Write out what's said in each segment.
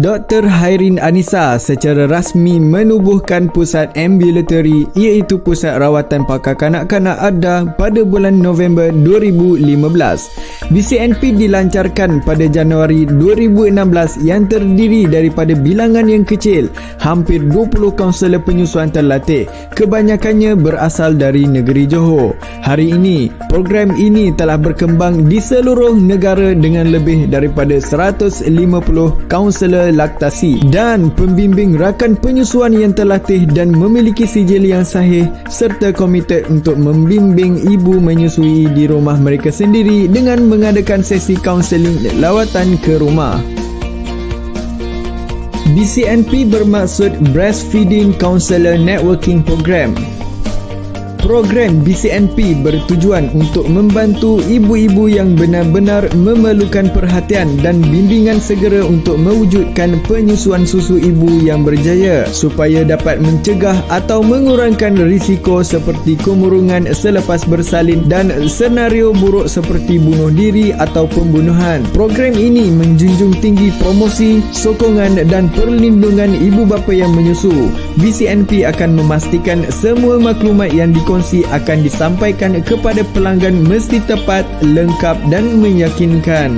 Dr. Hairin Anisa secara rasmi menubuhkan pusat ambulatory iaitu pusat rawatan pakar kanak-kanak ADA pada bulan November 2015. BCNP dilancarkan pada Januari 2016 yang terdiri daripada bilangan yang kecil, hampir 20 kaunselor penyusuan terlatih, kebanyakannya berasal dari negeri Johor. Hari ini, program ini telah berkembang di seluruh negara dengan lebih daripada 150 kaunselor laktasi dan pembimbing rakan penyusuan yang terlatih dan memiliki sijil yang sahih serta komited untuk membimbing ibu menyusui di rumah mereka sendiri dengan mengadakan sesi kaunseling lawatan ke rumah. BCNP bermaksud Breastfeeding Counselor Networking Program. Program BCNP bertujuan untuk membantu ibu-ibu yang benar-benar memerlukan perhatian dan bimbingan segera untuk mewujudkan penyusuan susu ibu yang berjaya supaya dapat mencegah atau mengurangkan risiko seperti kemurungan selepas bersalin dan senario buruk seperti bunuh diri atau pembunuhan. Program ini menjunjung tinggi promosi, sokongan dan perlindungan ibu bapa yang menyusu. BCNP akan memastikan semua maklumat yang dikongsi akan disampaikan kepada pelanggan mesti tepat, lengkap dan meyakinkan.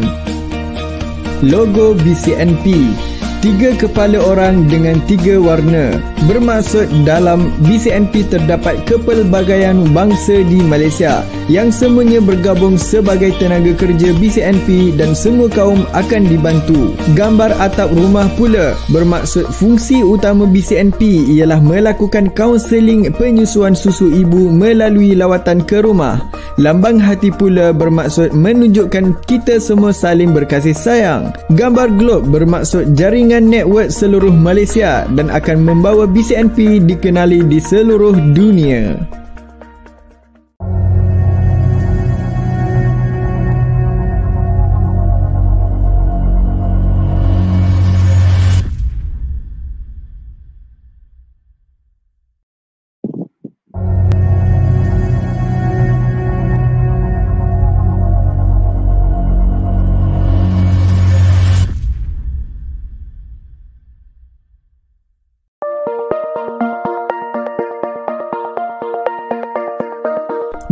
Logo BCNP, 3 kepala orang dengan 3 warna. Bermaksud dalam BCNP terdapat kepelbagaian bangsa di Malaysia yang semuanya bergabung sebagai tenaga kerja BCNP dan semua kaum akan dibantu. Gambar atap rumah pula bermaksud fungsi utama BCNP ialah melakukan kaunseling penyusuan susu ibu melalui lawatan ke rumah. Lambang hati pula bermaksud menunjukkan kita semua saling berkasih sayang. Gambar globe bermaksud jaringan network seluruh Malaysia dan akan membawa BCNP dikenali di seluruh dunia.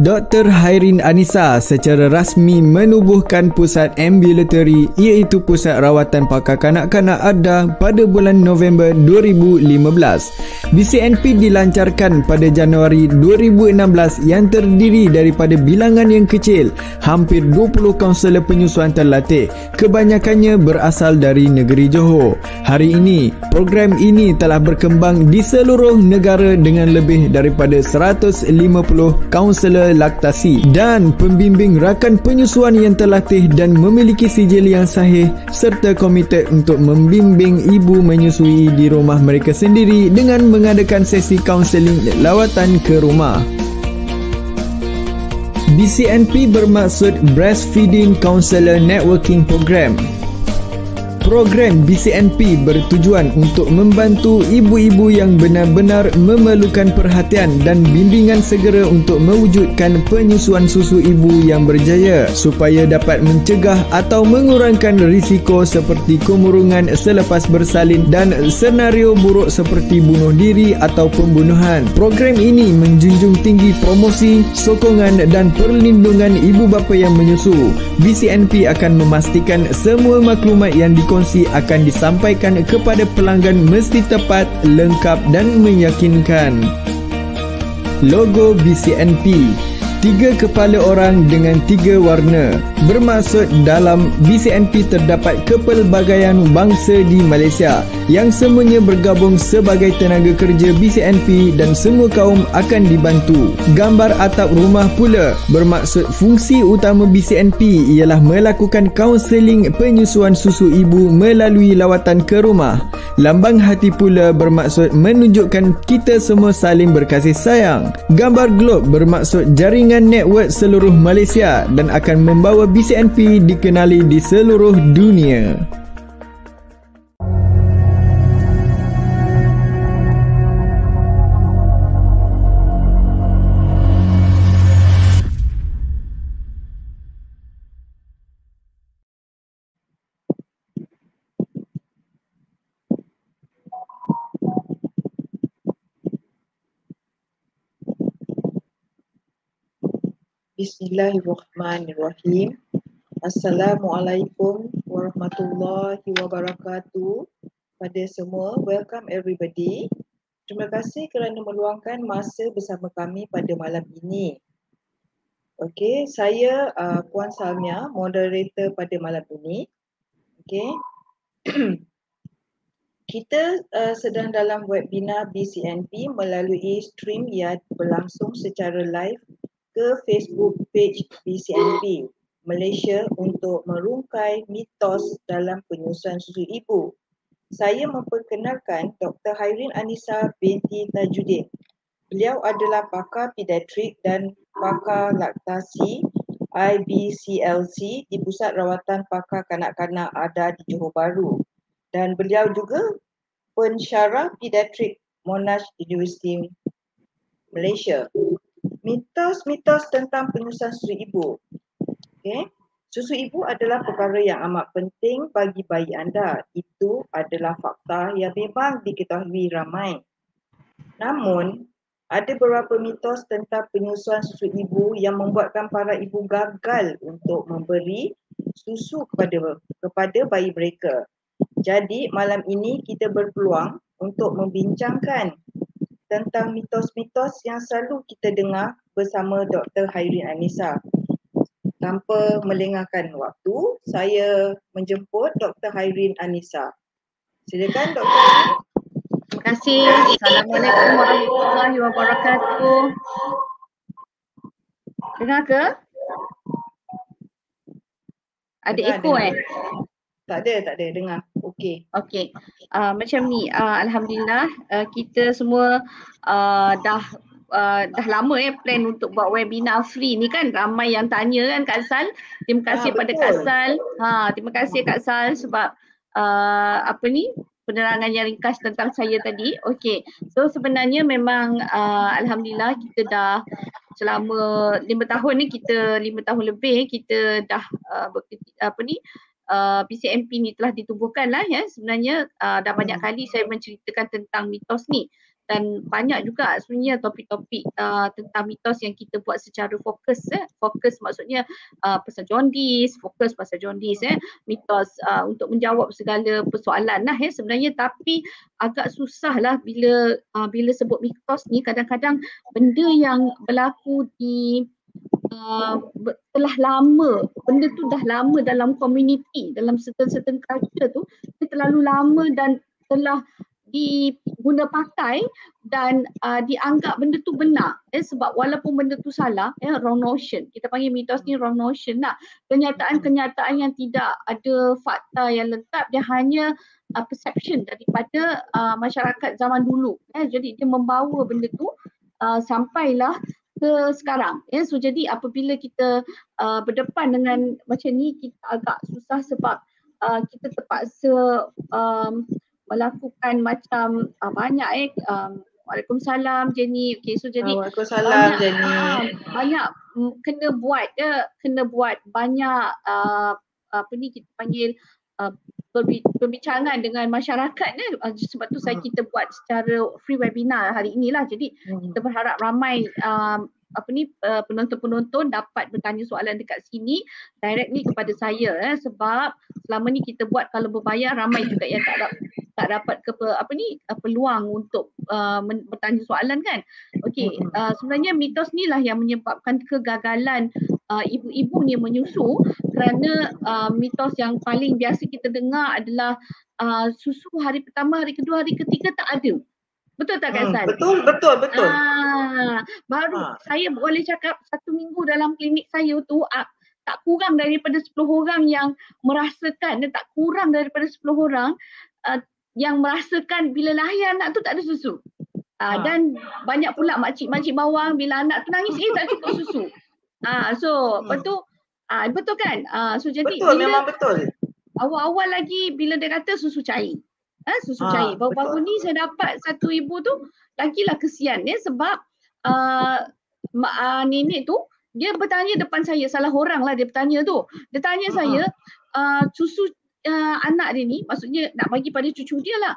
Dr. Hairin Anisa secara rasmi menubuhkan pusat ambulatory iaitu pusat rawatan pakar kanak-kanak ADA pada bulan November 2015. BCNP dilancarkan pada Januari 2016 yang terdiri daripada bilangan yang kecil, hampir 20 kaunselor penyusuan terlatih, kebanyakannya berasal dari negeri Johor. Hari ini, program ini telah berkembang di seluruh negara dengan lebih daripada 150 kaunselor laktasi dan pembimbing rakan penyusuan yang terlatih dan memiliki sijil yang sahih serta komited untuk membimbing ibu menyusui di rumah mereka sendiri dengan mengadakan sesi kaunseling lawatan ke rumah. BCNP bermaksud Breastfeeding Counselor Networking Program. Program BCNP bertujuan untuk membantu ibu-ibu yang benar-benar memerlukan perhatian dan bimbingan segera untuk mewujudkan penyusuan susu ibu yang berjaya supaya dapat mencegah atau mengurangkan risiko seperti kemurungan selepas bersalin dan senario buruk seperti bunuh diri atau pembunuhan. Program ini menjunjung tinggi promosi, sokongan dan perlindungan ibu bapa yang menyusu. BCNP akan memastikan semua maklumat yang dikongsi akan disampaikan kepada pelanggan mesti tepat, lengkap dan meyakinkan. Logo BCNP, 3 kepala orang dengan 3 warna. Bermaksud dalam BCNP terdapat kepelbagaian bangsa di Malaysia yang semuanya bergabung sebagai tenaga kerja BCNP dan semua kaum akan dibantu. Gambar atap rumah pula bermaksud fungsi utama BCNP ialah melakukan kaunseling penyusuan susu ibu melalui lawatan ke rumah. Lambang hati pula bermaksud menunjukkan kita semua saling berkasih sayang. Gambar globe bermaksud jaringan network seluruh Malaysia dan akan membawa BCNP dikenali di seluruh dunia. Bismillahirrahmanirrahim. Assalamualaikum warahmatullahi wabarakatuh pada semua. Welcome everybody. Terima kasih kerana meluangkan masa bersama kami pada malam ini. Okey, saya Puan Salmia, moderator pada malam ini. Okey. Kita sedang dalam webinar BCNP melalui stream yang berlangsung secara live ke Facebook page BCNP Malaysia untuk merungkai mitos dalam penyusuan susu ibu. Saya memperkenalkan Dr. Hairin Anisa binti Tajuddin. Beliau adalah pakar pediatrik dan pakar laktasi IBCLC di Pusat Rawatan Pakar Kanak-Kanak ADA di Johor Bahru. Dan beliau juga pensyarah pediatrik Monash University Malaysia. Mitos-mitos tentang penyusuan susu ibu. Okay. Susu ibu adalah perkara yang amat penting bagi bayi anda. Itu adalah fakta yang memang diketahui ramai. Namun, ada beberapa mitos tentang penyusuan susu ibu yang membuatkan para ibu gagal untuk memberi susu kepada bayi mereka. Jadi, malam ini kita berpeluang untuk membincangkan tentang mitos-mitos yang selalu kita dengar bersama Dr. Hairin Anisa. Tanpa melengahkan waktu, saya menjemput Dr. Hairin Anisa. Silakan Dr. Hairin. Terima kasih. Assalamualaikum warahmatullahi wabarakatuh. Dengar ke? Ada echo Tak ada dengar. Okey. Okey. Macam ni, alhamdulillah kita semua dah lama plan untuk buat webinar free ni kan. Ramai yang tanya kan Kak Sal. Terima kasih pada Kak Sal. Terima kasih Kak Sal sebab penerangan yang ringkas tentang saya tadi. Okey. So sebenarnya memang alhamdulillah kita dah selama 5 tahun ni, 5 tahun lebih kita dah PCNP ni telah ditubuhkan lah ya. Sebenarnya dah banyak kali saya menceritakan tentang mitos ni dan banyak juga sebenarnya topik-topik tentang mitos yang kita buat secara fokus. Fokus maksudnya pasal jaundice, fokus pasal jaundice mitos untuk menjawab segala persoalan lah ya sebenarnya, tapi agak susah lah bila sebut mitos ni. Kadang-kadang benda yang berlaku di telah lama, benda tu dah lama dalam community, dalam certain culture tu, dia terlalu lama dan telah diguna pakai dan dianggap benda tu benar sebab walaupun benda tu salah, wrong notion, kita panggil mitos ni wrong notion lah, kenyataan yang tidak ada fakta yang lengkap, dia hanya perception daripada masyarakat zaman dulu, jadi dia membawa benda tu sampailah ke sekarang. So jadi apabila kita berdepan dengan macam ni, kita agak susah sebab kita terpaksa melakukan macam banyak Waalaikumsalam Jenny. Okay, so jadi Waalaikumsalam Jenny. Banyak kena buat banyak kita panggil perbincangan dengan masyarakat sebab tu kita buat secara free webinar hari inilah. Jadi kita berharap ramai penonton-penonton dapat bertanya soalan dekat sini directly kepada saya sebab selama ni kita buat kalau berbayar ramai juga yang tak dapat peluang untuk bertanya soalan kan. Okey, sebenarnya mitos ni lah yang menyebabkan kegagalan ibu-ibu ni menyusu kerana mitos yang paling biasa kita dengar adalah susu hari pertama, hari kedua, hari ketiga tak ada. Betul tak Kak San? Betul. Baru saya boleh cakap 1 minggu dalam klinik saya tu tak kurang daripada 10 orang yang merasakan, tak kurang daripada 10 orang yang merasakan bila lahir anak tu tak ada susu. Dan banyak pula makcik-makcik bawang bila anak tu nangis tak cukup susu. Betul kan? So jadi memang betul. Awal-awal lagi bila dia kata susu cair. Susu cair. Baru-baru ni saya dapat satu ibu tu lagilah kesian sebab nenek tu dia bertanya depan saya, salah orang lah dia bertanya tu. Dia tanya saya susu anak dia ni, maksudnya nak bagi pada cucu dia lah.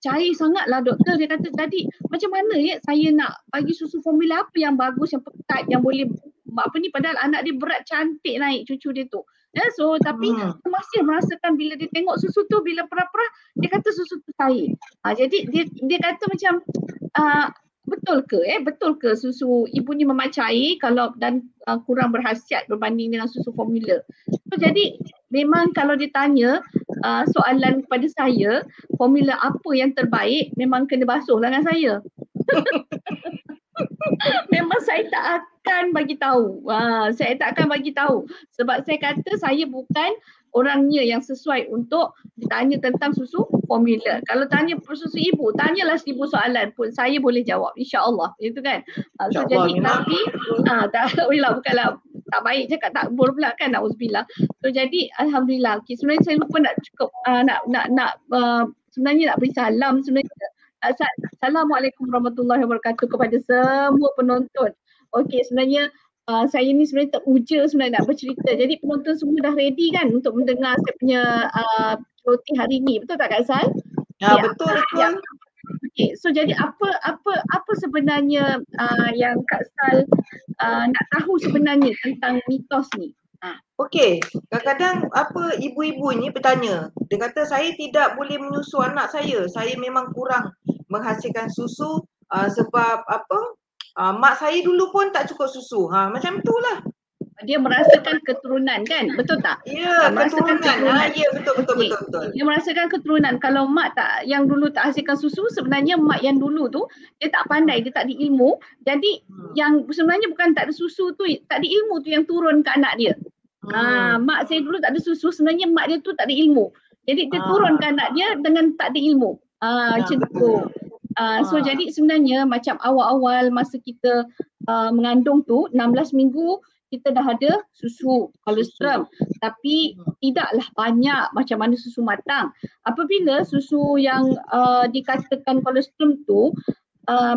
Cair sangatlah doktor, dia kata. Jadi macam mana saya nak bagi susu formula apa yang bagus, yang pekat, yang boleh apa ni, padahal anak dia berat cantik naik cucu dia tu. So tapi dia masih merasakan bila dia tengok susu tu, bila perah-perah dia kata susu tu cair. Jadi dia kata macam betul ke susu ibu ni memang cair kalau dan kurang berkhasiat berbanding dengan susu formula. So jadi memang kalau dia tanya soalan kepada saya, formula apa yang terbaik, memang kena basuhlah dengan saya. Memang saya tak akan bagi tahu. Saya tak akan bagi tahu sebab saya kata saya bukan orangnya yang sesuai untuk ditanya tentang susu formula. Kalau tanya susu ibu, tanyalah 1000 soalan pun saya boleh jawab, insya-Allah. Itu kan. So jadi tapi bukanlah tak baik cakap tak boleh pula kan, nauzubillah. So jadi alhamdulillah. Okay, sebenarnya saya lupa nak cukup sebenarnya nak beri salam sebenarnya. Assalamualaikum warahmatullahi wabarakatuh kepada semua penonton. Okey, sebenarnya saya ni sebenarnya teruja sebenarnya nak bercerita. Jadi penonton semua dah ready kan untuk mendengar saya punya roti hari ni. Betul tak Kak Sal? Ya, betul. Ya. Okey, so jadi apa sebenarnya yang Kak Sal nak tahu sebenarnya tentang mitos ni? Okey, kadang-kadang ibu-ibu ni bertanya, dia kata saya tidak boleh menyusu anak saya memang kurang menghasilkan susu sebab mak saya dulu pun tak cukup susu. Macam itulah. Dia merasakan keturunan kan, betul tak? Ya, keturunan. Ya, betul. Dia merasakan keturunan. Kalau mak tak yang dulu tak hasilkan susu, sebenarnya mak yang dulu tu dia tak pandai, dia tak ada ilmu. Jadi yang sebenarnya bukan tak ada susu tu, tak ada ilmu tu yang turun ke anak dia. Mak saya dulu tak ada susu, sebenarnya mak dia tu tak ada ilmu. Jadi dia turun ke anak dia dengan tak ada ilmu. Macam tu. So jadi sebenarnya macam awal-awal masa kita mengandung tu 16 minggu kita dah ada susu kolostrum, tapi tidaklah banyak macam mana susu matang. Apabila susu yang dikatakan kolostrum tu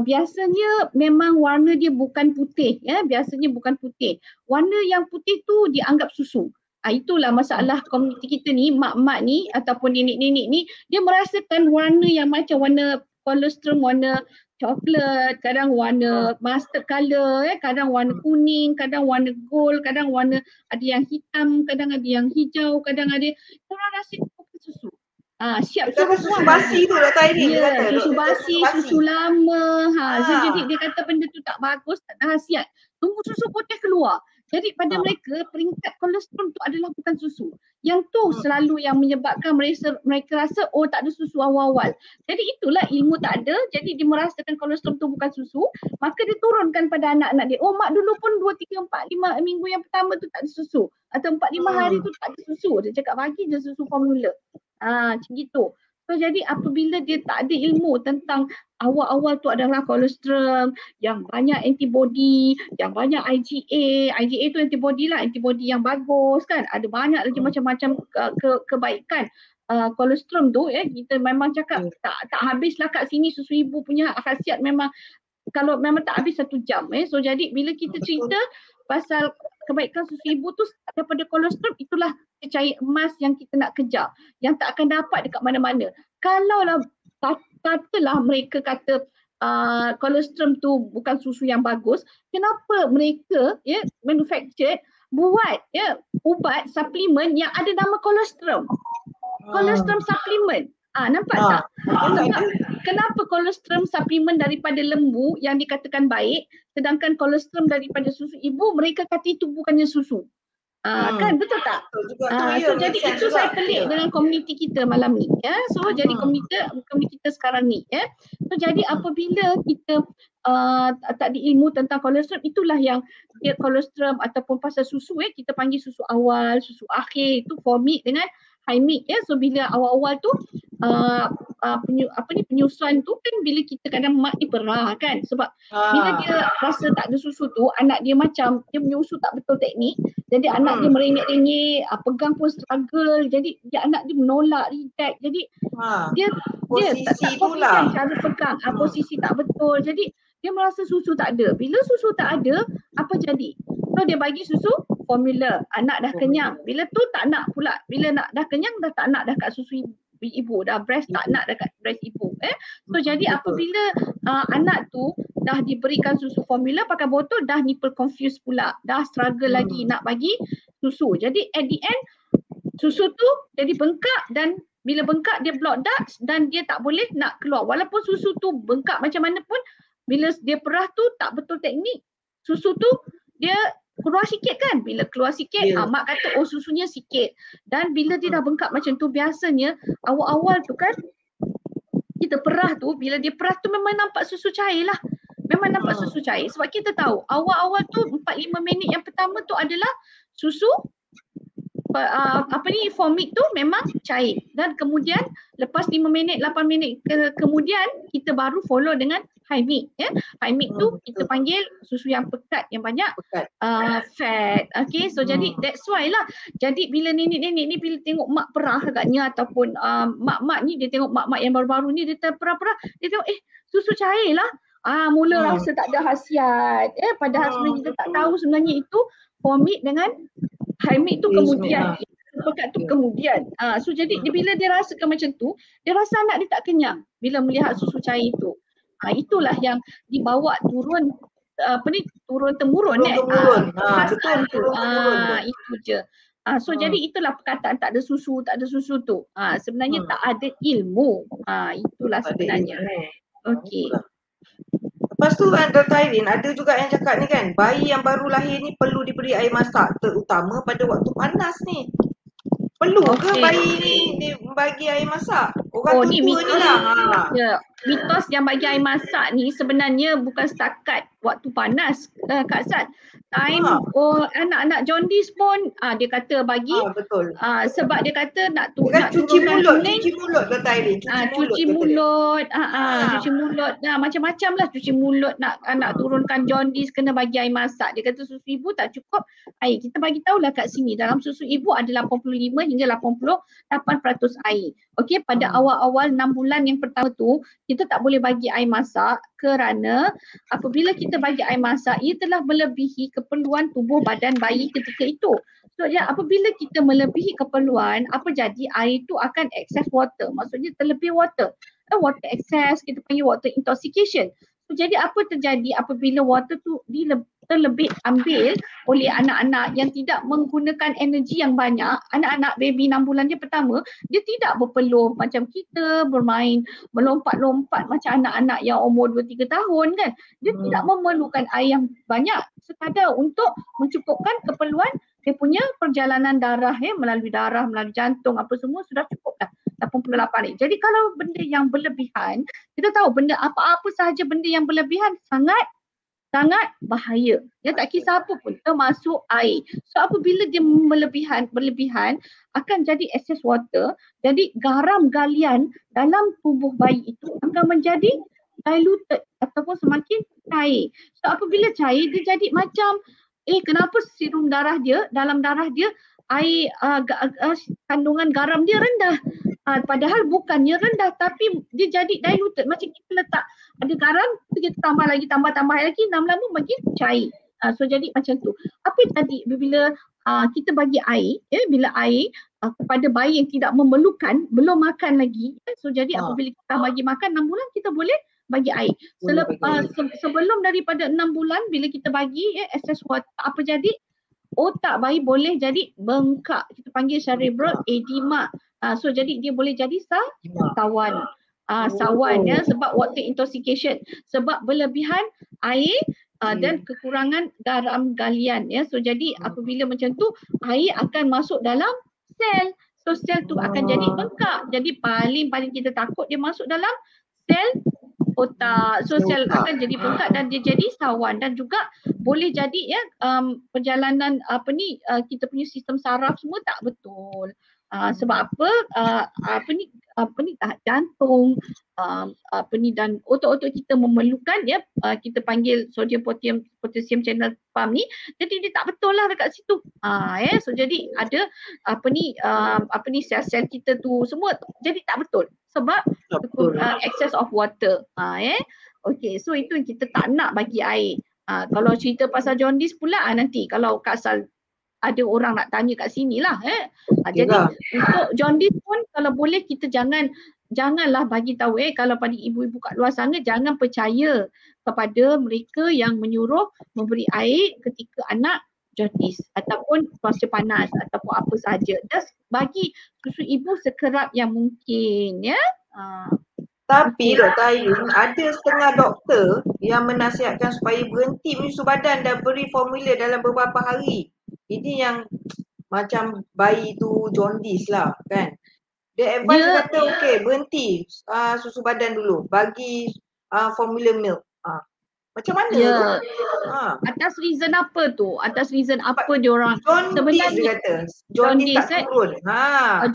biasanya memang warna dia bukan putih, biasanya bukan putih. Warna yang putih tu dianggap susu. Itulah masalah komuniti kita ni, mak-mak ni ataupun nenek-nenek ni, dia merasakan warna yang macam warna kolostrum, warna coklat, kadang warna mustard color, kadang warna kuning, kadang warna gold, kadang warna ada yang hitam, kadang ada yang hijau, kadang ada orang rasa susu. Siap susu basi tu lah tadi. Ya, susu basi, susu lama. So jadi dia kata benda tu tak bagus, tak ada khasiat. Tunggu susu putih keluar. Jadi pada mereka peringkat kolostrum tu adalah bukan susu. Yang tu selalu yang menyebabkan mereka rasa tak ada susu awal-awal. Jadi itulah ilmu tak ada. Jadi dia merasakan kolostrum tu bukan susu, maka dia turunkan pada anak-anak dia. Mak dulu pun 2, 3, 4, 5 minggu yang pertama tu tak ada susu. Atau 4, 5 hari tu tak ada susu. Dia cakap bagi je susu formula. Macam gitu. So jadi apabila dia tak ada ilmu tentang awal-awal tu adalah kolostrum, yang banyak antibody, yang banyak IgA. IgA tu antibody lah, antibody yang bagus kan. Ada banyak lagi macam-macam kebaikan. Kolostrum tu kita memang cakap tak habislah kat sini susu ibu punya khasiat memang kalau memang tak habis 1 jam. So jadi bila kita cerita pasal kebaikan susu ibu tu daripada kolostrum, itulah cecair emas yang kita nak kejar, yang tak akan dapat dekat mana-mana. Kalaulah katalah mereka kata kolostrum tu bukan susu yang bagus, kenapa mereka manufactured buat ubat suplemen yang ada nama kolostrum? Kolostrum supplement. Nampak tak? Kenapa kolostrum suplemen daripada lembu yang dikatakan baik, sedangkan kolostrum daripada susu ibu mereka kata itu bukannya susu. Kan betul tak? So jadi itu saya pelik dengan komuniti kita malam ni. So jadi komuniti kita sekarang ni. So jadi apabila kita tak ada ilmu tentang kolostrum, itulah yang dia kolostrum ataupun pasal susu kita panggil susu awal, susu akhir, itu formik dengan high milk. So bila awal-awal tu penyusuan tu kan bila kita kadang mak ni perah kan, sebab bila dia rasa tak ada susu tu anak dia macam dia menyusu tak betul teknik, jadi anak dia merengek-rengek, pegang pun struggle, jadi anak dia menolak, reject, jadi dia tak confident cara pegang, posisi tak betul, jadi dia merasa susu tak ada. Bila susu tak ada, apa jadi? So dia bagi susu formula, anak dah kenyang. Bila tu tak nak pula, bila dah kenyang dah tak nak dah kat susu ibu, dah breast tak nak dekat breast ibu. So jadi apabila anak tu dah diberikan susu formula pakai botol, dah nipple confused pula, dah struggle lagi nak bagi susu. Jadi at the end susu tu jadi bengkak, dan bila bengkak dia block ducts dan dia tak boleh nak keluar. Walaupun susu tu bengkak macam mana pun, bila dia perah tu tak betul teknik, susu tu dia keluar sikit kan. Bila keluar sikit, mak kata oh susunya sikit. Dan bila dia dah bengkak macam tu, biasanya awal-awal tu kan kita perah tu, bila dia perah tu memang nampak susu cair lah. Memang nampak susu cair. Sebab kita tahu awal-awal tu 4-5 minit yang pertama tu adalah susu formik tu memang cair. Dan kemudian lepas 5 minit, 8 minit kemudian kita baru follow dengan high milk. High milk tu kita panggil susu yang pekat, yang banyak fat. Okay, so jadi that's why lah. Jadi bila nenek-nenek ni bila tengok mak perah agaknya, ataupun mak-mak ni dia tengok mak-mak yang baru-baru ni dia terperah-perah, dia tengok susu cair lah. Mula rasa tak ada khasiat. Padahal sebenarnya kita tak tahu sebenarnya itu formik dengan high milk tu kemudian. Pekat tu kemudian. So jadi bila dia rasakan macam tu, dia rasa anak dia tak kenyang bila melihat susu cair tu. Itulah yang dibawa turun turun temurun khaskan tu. Itu je. So jadi itulah perkataan tak ada susu tu. Sebenarnya tak ada ilmu. Itulah sebenarnya. Okey. Lepas tu kan Dr. Irene, ada juga yang cakap ni kan, bayi yang baru lahir ni perlu diberi air masak, terutama pada waktu panas ni. Perlu ke bayi ni bagi air masak? Orang tua ni lah. Mitos yang bagi air masak ni sebenarnya bukan setakat waktu panas, Kak Sat. Anak-anak jaundice pun dia kata bagi sebab dia kata nak cuci mulut Dr. Irene. Cuci mulut, macam-macam lah, cuci mulut, nak turunkan jaundice kena bagi air masak. Dia kata susu ibu tak cukup air. Kita bagi tahulah kat sini dalam susu ibu ada 85 hingga 88% air. Okey, pada awal-awal 6 bulan yang pertama tu kita tak boleh bagi air masak kerana apabila kita bagi air masak ia telah melebihi keperluan tubuh badan bayi ketika itu. So apabila kita melebihi keperluan, apa jadi? Air itu akan excess water. Maksudnya terlebih water. Water excess, kita panggil water intoxication. So, jadi apa terjadi apabila water tu terlebih ambil oleh anak-anak yang tidak menggunakan energi yang banyak? Anak-anak baby 6 bulan dia pertama, dia tidak berpeluh macam kita bermain melompat-lompat macam anak-anak yang umur 2-3 tahun kan. Dia tidak memerlukan air yang banyak, sekadar untuk mencukupkan keperluan dia punya perjalanan darah, melalui darah, melalui jantung, apa semua sudah cukup dah 88 ni. Jadi kalau benda yang berlebihan, kita tahu benda apa-apa sahaja benda yang berlebihan sangat bahaya. Dia tak kisah apa pun, termasuk air. So apabila dia berlebihan akan jadi excess water. Jadi garam galian dalam tubuh bayi itu akan menjadi diluted ataupun semakin cair. So apabila cair dia jadi macam kenapa serum darah dia, dalam darah dia air kandungan garam dia rendah. Padahal bukannya rendah tapi dia jadi diluted. Macam kita letak ada garam, kita tambah lagi, tambah lagi, lama-lama makin cair. So jadi macam tu. Apa jadi bila kita bagi air, bila air kepada bayi yang tidak memerlukan, belum makan lagi. So jadi apabila kita bagi makan 6 bulan kita boleh bagi air. Sebelum daripada 6 bulan bila kita bagi excess water, apa jadi? Otak bayi boleh jadi bengkak. Kita panggil cerebral edema. So jadi dia boleh jadi sawan. Sawan sebab water intoxication. Sebab berlebihan air dan kekurangan garam galian. So jadi apabila macam tu air akan masuk dalam sel. So sel tu akan jadi bengkak. Jadi paling kita takut dia masuk dalam sel otak. So sel akan jadi bengkak dan dia jadi sawan, dan juga boleh jadi perjalanan kita punya sistem saraf semua tak betul. Sebab jantung dan otot-otot kita memerlukan kita panggil sodium potassium channel pump ni, jadi dia tak betul lah dekat situ. So jadi ada sel-sel kita tu semua jadi tak betul sebab excess of water. Okay, so itu kita tak nak bagi air. Kalau cerita pasal jaundice pula nanti kalau Kak Sal ada orang nak tanya kat sini lah. Jadi untuk jaundice pun kalau boleh kita janganlah bagi tahu kalau pada ibu-ibu kat luar sana jangan percaya kepada mereka yang menyuruh memberi air ketika anak jaundice ataupun cuaca panas ataupun apa sahaja. Just bagi susu ibu sekerap yang mungkin ya. Tapi Dr. Ayun, ada setengah doktor yang menasihatkan supaya berhenti menyusu badan dan beri formula dalam beberapa hari. Ini yang macam bayi tu jaundice lah kan. Dia advice kata okey berhenti susu badan dulu, bagi formula milk. Macam mana tu? Atas reason apa tu? Atas reason apa diorang? Jaundice dia kata. Jaundice tak turun.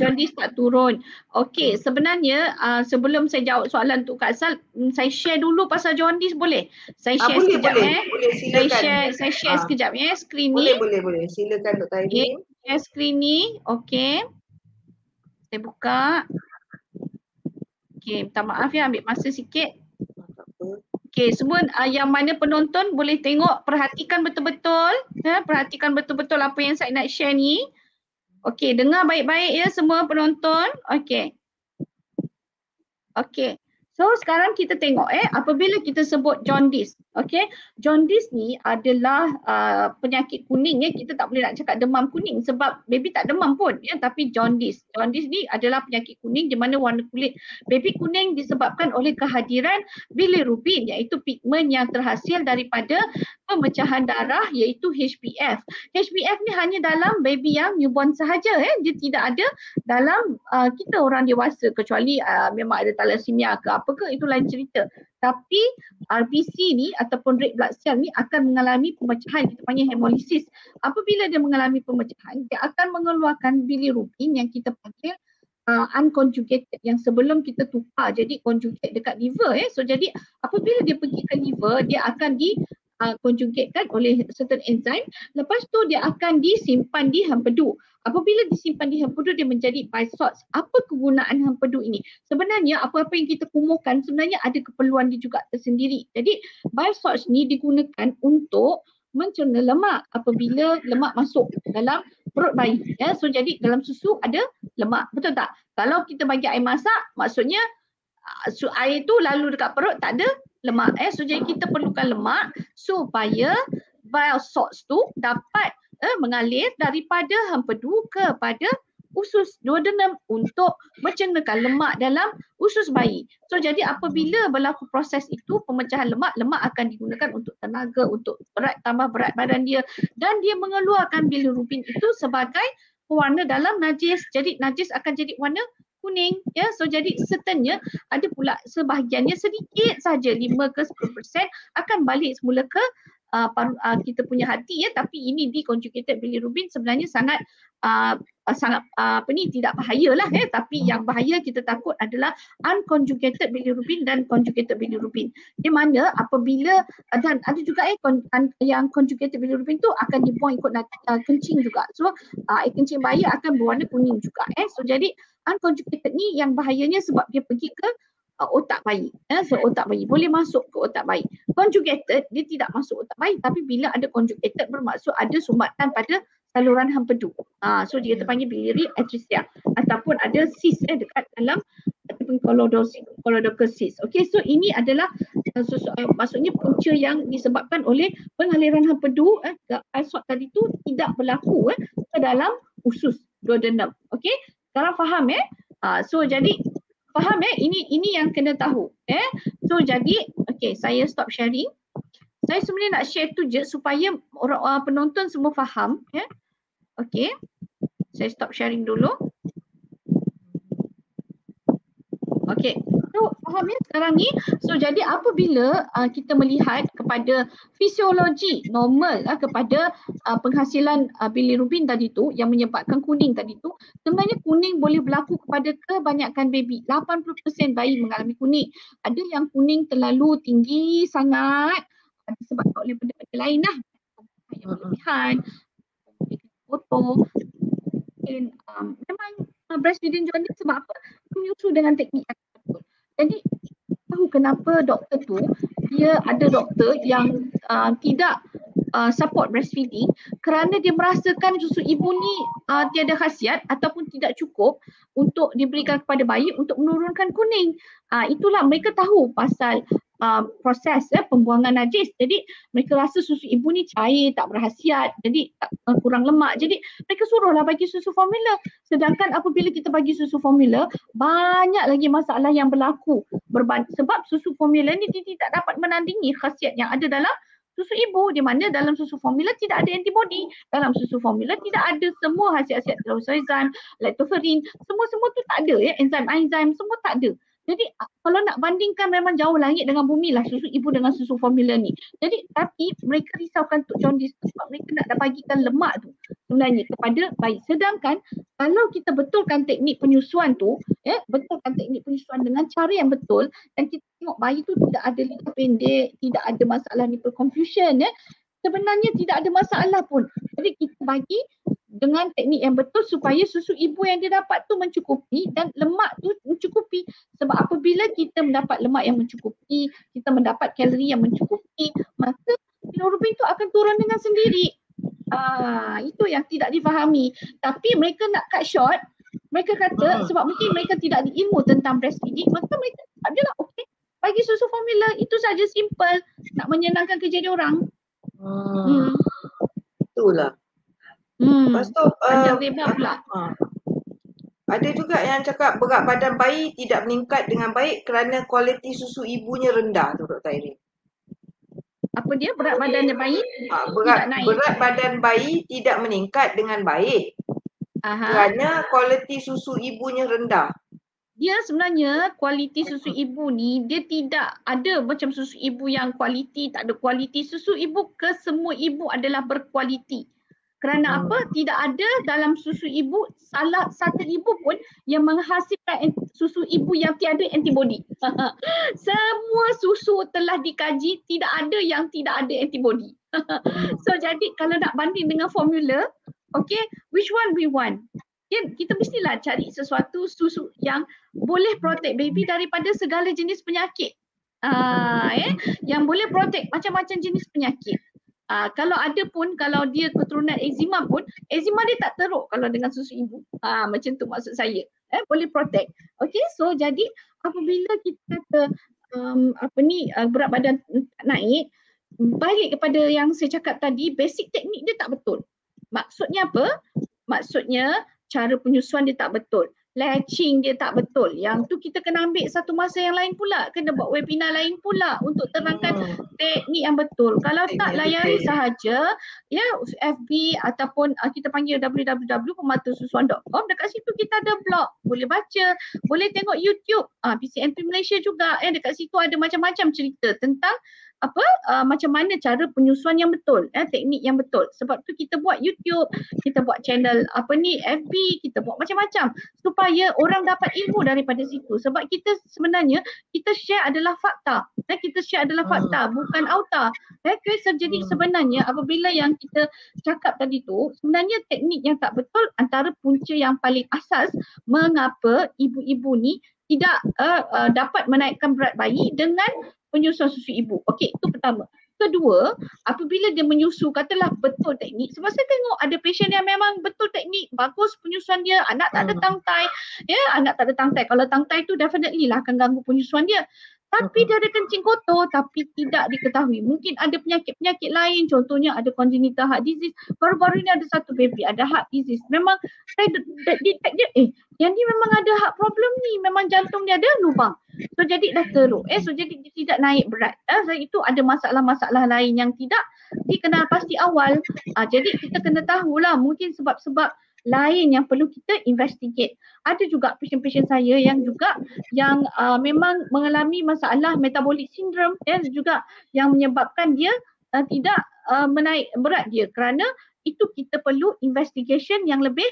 Jaundice tak turun. Okey, sebenarnya sebelum saya jawab soalan tu Kak Sal, saya share dulu pasal jaundice boleh? Saya share sekejap boleh, silakan. Saya share sekejap skrin ni. Boleh. Silakan Dr. Ayun. Share skrin ni. Okey. Saya buka. Okey, minta maaf ya, ambil masa sikit. Okey, semua yang mana penonton boleh tengok, perhatikan betul-betul. Perhatikan betul-betul apa yang saya nak share ni. Okey, dengar baik-baik ya semua penonton. Okey. So sekarang kita tengok apabila kita sebut jaundice. Okey, jaundice ni adalah penyakit kuning kita tak boleh nak cakap demam kuning sebab baby tak demam pun tapi jaundice. Jaundice ni adalah penyakit kuning di mana warna kulit baby kuning disebabkan oleh kehadiran bilirubin iaitu pigmen yang terhasil daripada pemecahan darah iaitu HbF. HbF ni hanya dalam baby yang newborn sahaja dia tidak ada dalam kita orang dewasa kecuali memang ada thalassemia ke apa ke itu lain cerita. Tapi RBC ni ataupun red blood cell ni akan mengalami pemecahan, kita panggil hemolisis. Apabila dia mengalami pemecahan, dia akan mengeluarkan bilirubin yang kita panggil unconjugated yang sebelum kita tukar jadi conjugate dekat liver So jadi apabila dia pergi ke liver, dia akan conjugatekan oleh certain enzyme. Lepas tu dia akan disimpan di hempedu. Apabila disimpan di hempedu, dia menjadi bile salts. Apa kegunaan hempedu ini? Sebenarnya apa-apa yang kita kumuhkan sebenarnya ada keperluan dia juga tersendiri. Jadi bile salts ni digunakan untuk mencerna lemak apabila lemak masuk dalam perut bayi. So jadi dalam susu ada lemak. Betul tak? Kalau kita bagi air masak, maksudnya air tu lalu dekat perut tak ada lemak. So jadi kita perlukan lemak supaya bile salts tu dapat mengalir daripada hempedu kepada usus duodenum untuk mencernakan lemak dalam usus bayi. So jadi apabila berlaku proses itu, pemecahan lemak akan digunakan untuk tenaga, untuk tambah berat badan dia dan dia mengeluarkan bilirubin itu sebagai pewarna dalam najis. Jadi najis akan jadi warna kuning So jadi setengahnya ada pula sebahagiannya sedikit saja 5 ke 10% akan balik semula ke kita punya hati tapi ini deconjugated bilirubin sebenarnya sangat tidak bahayalah tapi yang bahaya kita takut adalah unconjugated bilirubin dan conjugated bilirubin. Di mana apabila dan ada juga yang conjugated bilirubin tu akan dibuang ikut kencing juga. So kencing bayi akan berwarna kuning juga So jadi unconjugated ni yang bahayanya sebab dia pergi ke otak bayi. So otak bayi boleh masuk ke otak bayi. Conjugated dia tidak masuk otak bayi tapi bila ada conjugated bermaksud ada sumbatan pada saluran hempedu. So dia kita panggil biliary atresia ataupun ada cyst dekat dalam ataupun colodocal cyst. Okay, so ini adalah maksudnya punca yang disebabkan oleh pengaliran hempedu asot tadi tu tidak berlaku ke dalam usus duodenum. Okay, sekarang faham so jadi faham ini yang kena tahu So jadi okey, saya stop sharing. Saya sebenarnya nak share tu je supaya orang penonton semua faham Okey. Saya stop sharing dulu. Okey. So faham sekarang ni. So jadi apabila kita melihat kepada fisiologi normal kepada penghasilan bilirubin tadi tu yang menyebabkan kuning tadi tu, sebenarnya kuning boleh berlaku kepada kebanyakan baby. 80% bayi mengalami kuning. Ada yang kuning terlalu tinggi sangat disebabkan oleh benda-benda lain lah. Yang berlebihan, foto. Memang breastfeeding jaundice sebab apa? Menyusu dengan teknik yang betul. Jadi tahu kenapa doktor tu dia ada doktor yang tidak support breastfeeding kerana dia merasakan susu ibu ni tiada khasiat ataupun tidak cukup untuk diberikan kepada bayi untuk menurunkan kuning. Itulah mereka tahu pasal proses pembuangan najis. Jadi mereka rasa susu ibu ni cair, tak berkhasiat, jadi kurang lemak. Jadi mereka suruhlah bagi susu formula. Sedangkan apabila kita bagi susu formula, banyak lagi masalah yang berlaku. Sebab susu formula ni dia tidak dapat menandingi khasiat yang ada dalam susu ibu, di mana dalam susu formula tidak ada antibody. Dalam susu formula tidak ada semua khasiat-khasiat lysozyme, lactoferrin, semua tu tak ada ya, enzim semua tak ada. Jadi kalau nak bandingkan memang jauh langit dengan bumi lah susu ibu dengan susu formula ni. Jadi tapi mereka risaukan untuk jaundice sebab mereka nak bagikan lemak tu sebenarnya kepada bayi. Sedangkan kalau kita betulkan teknik penyusuan tu, betulkan teknik penyusuan dengan cara yang betul dan kita tengok bayi tu tidak ada lidah pendek, tidak ada masalah nipple confusion sebenarnya tidak ada masalah pun. Jadi kita bagi dengan teknik yang betul supaya susu ibu yang dia dapat tu mencukupi dan lemak tu mencukupi. Sebab apabila kita mendapat lemak yang mencukupi, kita mendapat kalori yang mencukupi, maka bilirubin tu akan turun dengan sendiri. Itu yang tidak difahami. Tapi mereka nak cut short, mereka kata sebab mungkin mereka tidak ada ilmu tentang breastfeeding, maka mereka adalah okey, bagi susu formula, itu saja, simple, nak menyenangkan kerja dia orang. Itulah. Lepas tu pula. Ada juga yang cakap berat badan bayi tidak meningkat dengan baik kerana kualiti susu ibunya rendah tu Dr. Irene. Apa dia berat badan bayi? Berat badan bayi tidak meningkat dengan baik kerana kualiti susu ibunya rendah. Dia sebenarnya kualiti susu ibu ni dia tidak ada macam susu ibu yang kualiti, tak ada kualiti. Susu ibu ke semua ibu adalah berkualiti. Kerana apa? Tidak ada dalam susu ibu salah satu ibu pun yang menghasilkan susu ibu yang tiada antibody. Semua susu telah dikaji, tidak ada yang tidak ada antibody. So jadi kalau nak banding dengan formula, okay, which one we want? Kita mestilah cari sesuatu susu yang boleh protect baby daripada segala jenis penyakit. Yang boleh protect macam-macam jenis penyakit. Kalau ada pun, kalau dia keturunan eczema pun, eczema dia tak teruk kalau dengan susu ibu. Macam tu maksud saya. Boleh protect. Okay, so jadi apabila kita kata berat badan naik, balik kepada yang saya cakap tadi, basic teknik dia tak betul. Maksudnya apa? Maksudnya cara penyusuan dia tak betul. Latching dia tak betul. Yang tu kita kena ambil satu masa yang lain pula. Kena buat webinar lain pula untuk terangkan teknik yang betul. Kalau tak layari sahaja ya FB ataupun kita panggil www.pematasusuan.com. Dekat situ kita ada blog. Boleh baca. Boleh tengok YouTube. PCNP Malaysia juga. Dekat situ ada macam-macam cerita tentang macam mana cara penyusuan yang betul, teknik yang betul. Sebab tu kita buat YouTube, kita buat channel FB, kita buat macam-macam supaya orang dapat ilmu daripada situ. Sebab kita sebenarnya kita share adalah fakta. Kita share adalah fakta, bukan auta. Jadi sebenarnya apabila yang kita cakap tadi tu, sebenarnya teknik yang tak betul antara punca yang paling asas mengapa ibu-ibu ni tidak dapat menaikkan berat bayi dengan penyusuan susu ibu. Okey, itu pertama. Kedua, apabila dia menyusu, katalah betul teknik. Sebab saya tengok ada pasien yang memang betul teknik, bagus penyusuan dia, anak tak ada tangtai. Anak tak ada tangtai. Kalau tangtai tu definitely lah akan ganggu penyusuan dia. Tapi dia ada kencing kotor tapi tidak diketahui. Mungkin ada penyakit-penyakit lain, contohnya ada congenital heart disease. Baru-baru ni ada satu baby ada heart disease. Memang saya detect dia, yang ni memang ada heart problem ni, memang jantung dia ada lubang. So jadi dah teruk. So jadi dia tidak naik berat. Itu ada masalah-masalah lain yang tidak dikenal pasti awal. Jadi kita kena tahulah mungkin sebab-sebab lain yang perlu kita investigate. Ada juga pasien-pasien saya yang memang mengalami masalah metabolic syndrome juga yang menyebabkan dia tidak menaik berat dia, kerana itu kita perlu investigation yang lebih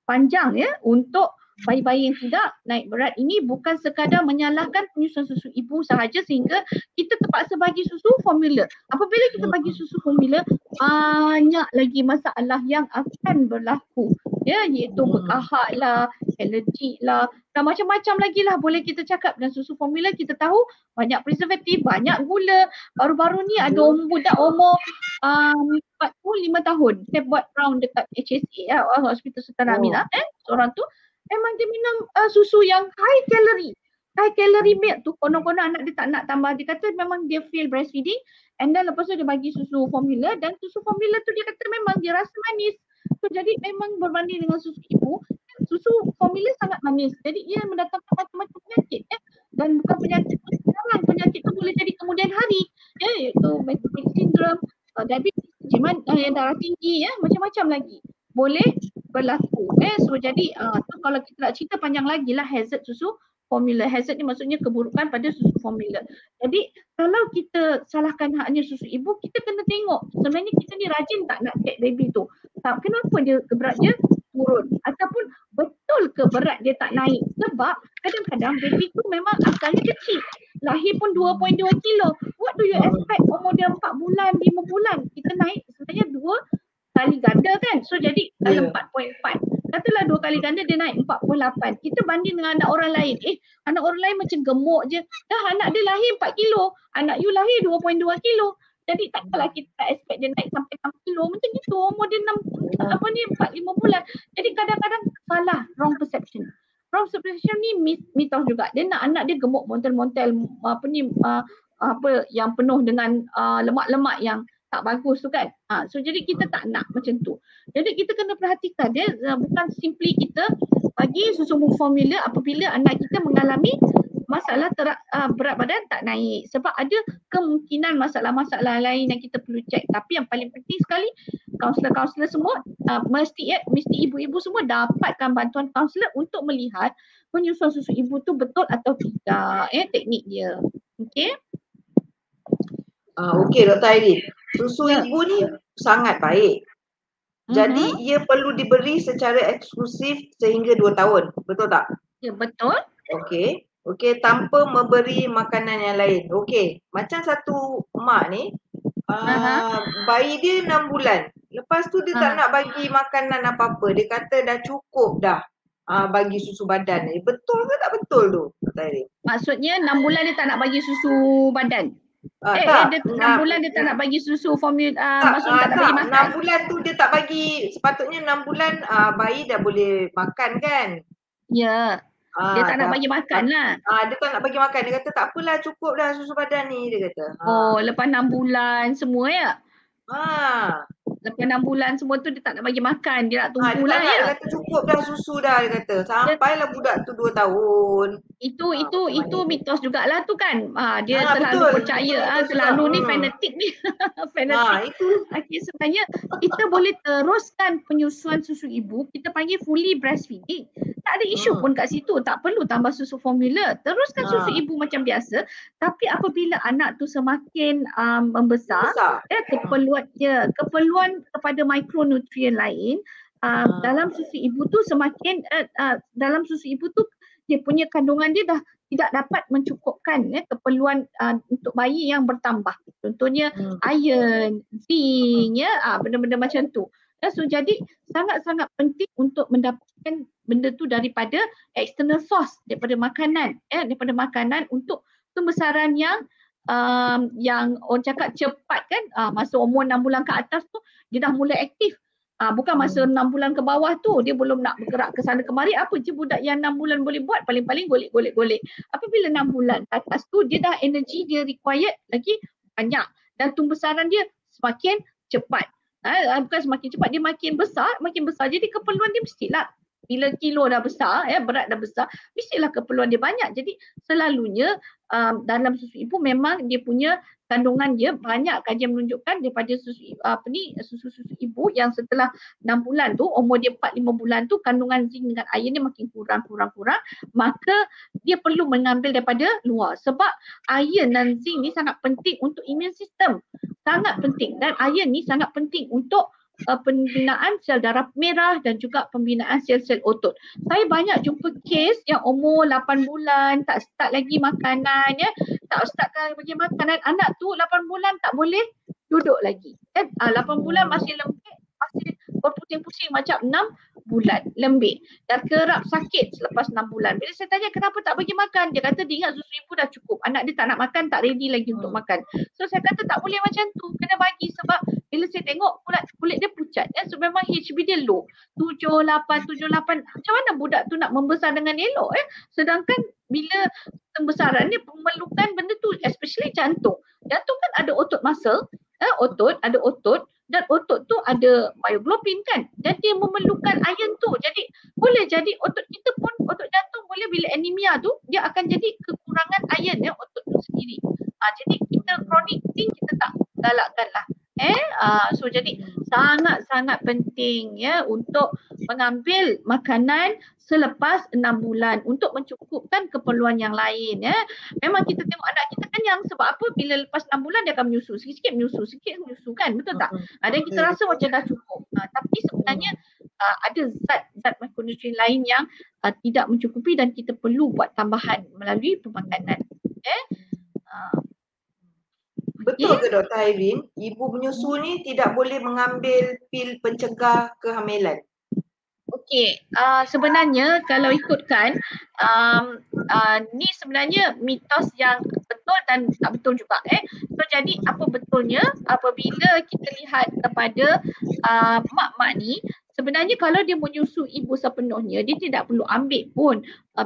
panjang untuk bayi-bayi yang tidak naik berat ini. Bukan sekadar menyalahkan penyusuan susu ibu sahaja sehingga kita terpaksa bagi susu formula. Apabila kita bagi susu formula, banyak lagi masalah yang akan berlaku, iaitu berkahak lah, alergik lah, dan macam-macam lagi lah boleh kita cakap. Dan susu formula kita tahu banyak preservatif, banyak gula. Baru-baru ni ada budak umur 45 tahun. Saya buat round dekat HSA, Hospital Sultan Aminah. Seorang tu memang dia minum susu yang high calorie milk tu. Konon-konon anak dia tak nak tambah. Dia kata memang dia feel breastfeeding, and then lepas tu dia bagi susu formula, dan susu formula tu dia kata memang dia rasa manis. So jadi memang berbanding dengan susu ibu, susu formula sangat manis. Jadi ia mendatangkan macam-macam penyakit dan bukan penyakit tu sekarang, penyakit tu boleh jadi kemudian hari, iaitu metabolic syndrome, diabetes, yang darah tinggi, macam-macam lagi boleh berlaku. So jadi tu kalau kita nak cerita panjang lagi lah hazard susu formula. Hazard ni maksudnya keburukan pada susu formula. Jadi kalau kita salahkan hanya susu ibu, kita kena tengok sebenarnya kita ni rajin tak nak check baby tu. Kenapa dia berat dia turun, ataupun betul ke berat dia tak naik. Sebab kadang-kadang baby tu memang asalnya kecil, lahir pun 2.2 kilo. What do you expect umur dia 4 bulan, 5 bulan kita naik sebenarnya 2 kali ganda kan. So jadi kalau 4.4, katalah 2 kali ganda dia naik 48. Kita banding dengan anak orang lain. Anak orang lain macam gemuk je. Dah anak dia lahir 4 kilo. Anak you lahir 2.2 kilo. Jadi takkanlah kita expect dia naik sampai 6 kilo. Macam gitu. Umur dia 4-5 bulan. Jadi kadang-kadang salah. Wrong perception. Wrong perception ni mitos juga. Dia nak anak dia gemuk montel-montel. Yang penuh dengan lemak-lemak yang tak bagus tu kan. So jadi kita tak nak macam tu. Jadi kita kena perhatikan dia bukan simply kita bagi susu formula apabila anak kita mengalami masalah berat badan tak naik. Sebab ada kemungkinan masalah-masalah lain yang kita perlu cek. Tapi yang paling penting sekali, kaunselor-kaunselor semua mesti ibu-ibu semua dapatkan bantuan kaunselor untuk melihat penyusuan susu ibu tu betul atau tidak, teknik dia. Okey? Okey Dr. Aidin. Susu ibu ni sangat baik. Jadi ia perlu diberi secara eksklusif sehingga 2 tahun. Betul tak? Ya, betul. Okey. Okey, tanpa memberi makanan yang lain. Okey, macam satu mak ni bayi dia 6 bulan. Lepas tu dia tak nak bagi makanan apa-apa. Dia kata dah cukup dah bagi susu badan ni. Betul ke tak betul tu? Maksudnya 6 bulan dia tak nak bagi susu badan? Tak. Dia 6 bulan dia tak nak bagi susu formula, maksudnya tak nak bagi makan. 6 bulan tu dia tak bagi. Sepatutnya 6 bulan bayi dah boleh makan kan? Ya. Dia tak nak bagi makan lah. Dia tak nak bagi makan. Dia kata tak apalah, cukup dah susu badan ni, dia kata. Lepas 6 bulan semua ya? Lepas 6 bulan semua tu dia tak nak bagi makan. Dia nak tunggu lah ya? Dia kata cukup dah susu dah, dia kata. Sampailah budak tu 2 tahun. Itu mitos jugalah tu kan. Dia terlalu percaya. Terlalu ni fanatik ni. Fanatik. Okay, sebenarnya kita boleh teruskan penyusuan susu ibu. Kita panggil fully breastfeeding. Tak ada isu pun kat situ. Tak perlu tambah susu formula. Teruskan susu ibu macam biasa. Tapi apabila anak tu semakin membesar, keperluan kepada mikronutrien lain dalam susu ibu tu semakin dalam susu ibu tu dia punya kandungan dia dah tidak dapat mencukupkan keperluan untuk bayi yang bertambah. Contohnya iron, zinc, benda-benda macam tu. So jadi sangat-sangat penting untuk mendapatkan benda tu daripada external source, daripada makanan untuk pembesaran yang orang cakap cepat kan. Masa umur 6 bulan ke atas tu dia dah mula aktif. Bukan masa 6 bulan ke bawah tu dia belum nak bergerak ke sana kemari. Apa je budak yang 6 bulan boleh buat? Paling-paling golek-golek. Apabila 6 bulan ke atas tu dia dah energy dia required lagi banyak dan pembesaran dia semakin cepat. Bukan semakin cepat, dia makin besar. Jadi keperluan dia mestilah bila kilo dah besar, berat dah besar, mestilah keperluan dia banyak. Jadi selalunya dalam susu ibu memang dia punya kandungan dia banyak. Kajian menunjukkan daripada susu ibu yang setelah 6 bulan tu, umur dia 4-5 bulan tu, kandungan zinc dengan iron dia makin kurang. Maka dia perlu mengambil daripada luar. Sebab iron dan zinc ni sangat penting untuk immune system. Sangat penting. Dan iron ni sangat penting untuk pembinaan sel darah merah dan juga pembinaan sel-sel otot. Saya banyak jumpa kes yang umur 8 bulan tak start lagi makanan, tak startkan bagi makanan. Anak tu 8 bulan tak boleh duduk lagi. 8 bulan masih lembut, masih berpusing-pusing macam 6 bulan lembik dan kerap sakit selepas 6 bulan. Bila saya tanya kenapa tak bagi makan, dia kata dia ingat susu ibu dah cukup. Anak dia tak nak makan, tak ready lagi untuk makan. So saya kata tak boleh macam tu, kena bagi sebab bila saya tengok kulit dia pucat so memang HB dia low. 78. Macam mana budak tu nak membesar dengan elok sedangkan bila pembesaran dia memerlukan benda tu, especially jantung. Jantung kan ada otot muscle, ada otot dan otot tu ada myoglobin kan. Dan dia memerlukan iron tu. Jadi boleh jadi otot kita pun, otot jantung boleh bila anemia tu dia akan jadi kekurangan iron otot tu sendiri. Jadi kita chronic thing kita tak galakkan lah. So jadi sangat-sangat penting untuk mengambil makanan selepas 6 bulan untuk mencukupkan keperluan yang lain. Memang kita tengok anak kita kenyang sebab apa? Bila lepas 6 bulan dia akan menyusu. Sikit-sikit menyusu kan? Betul tak? Dan kita rasa macam dah cukup. Tapi sebenarnya ada zat makronutrien lain yang tidak mencukupi dan kita perlu buat tambahan melalui pemakanan. Betul ke Dr. Irene, ibu menyusu ni tidak boleh mengambil pil pencegah kehamilan? Okey, sebenarnya kalau ikutkan ni sebenarnya mitos yang betul dan tak betul juga. So jadi apa betulnya apabila kita lihat kepada mak-mak ni, sebenarnya kalau dia menyusu ibu sepenuhnya, dia tidak perlu ambil pun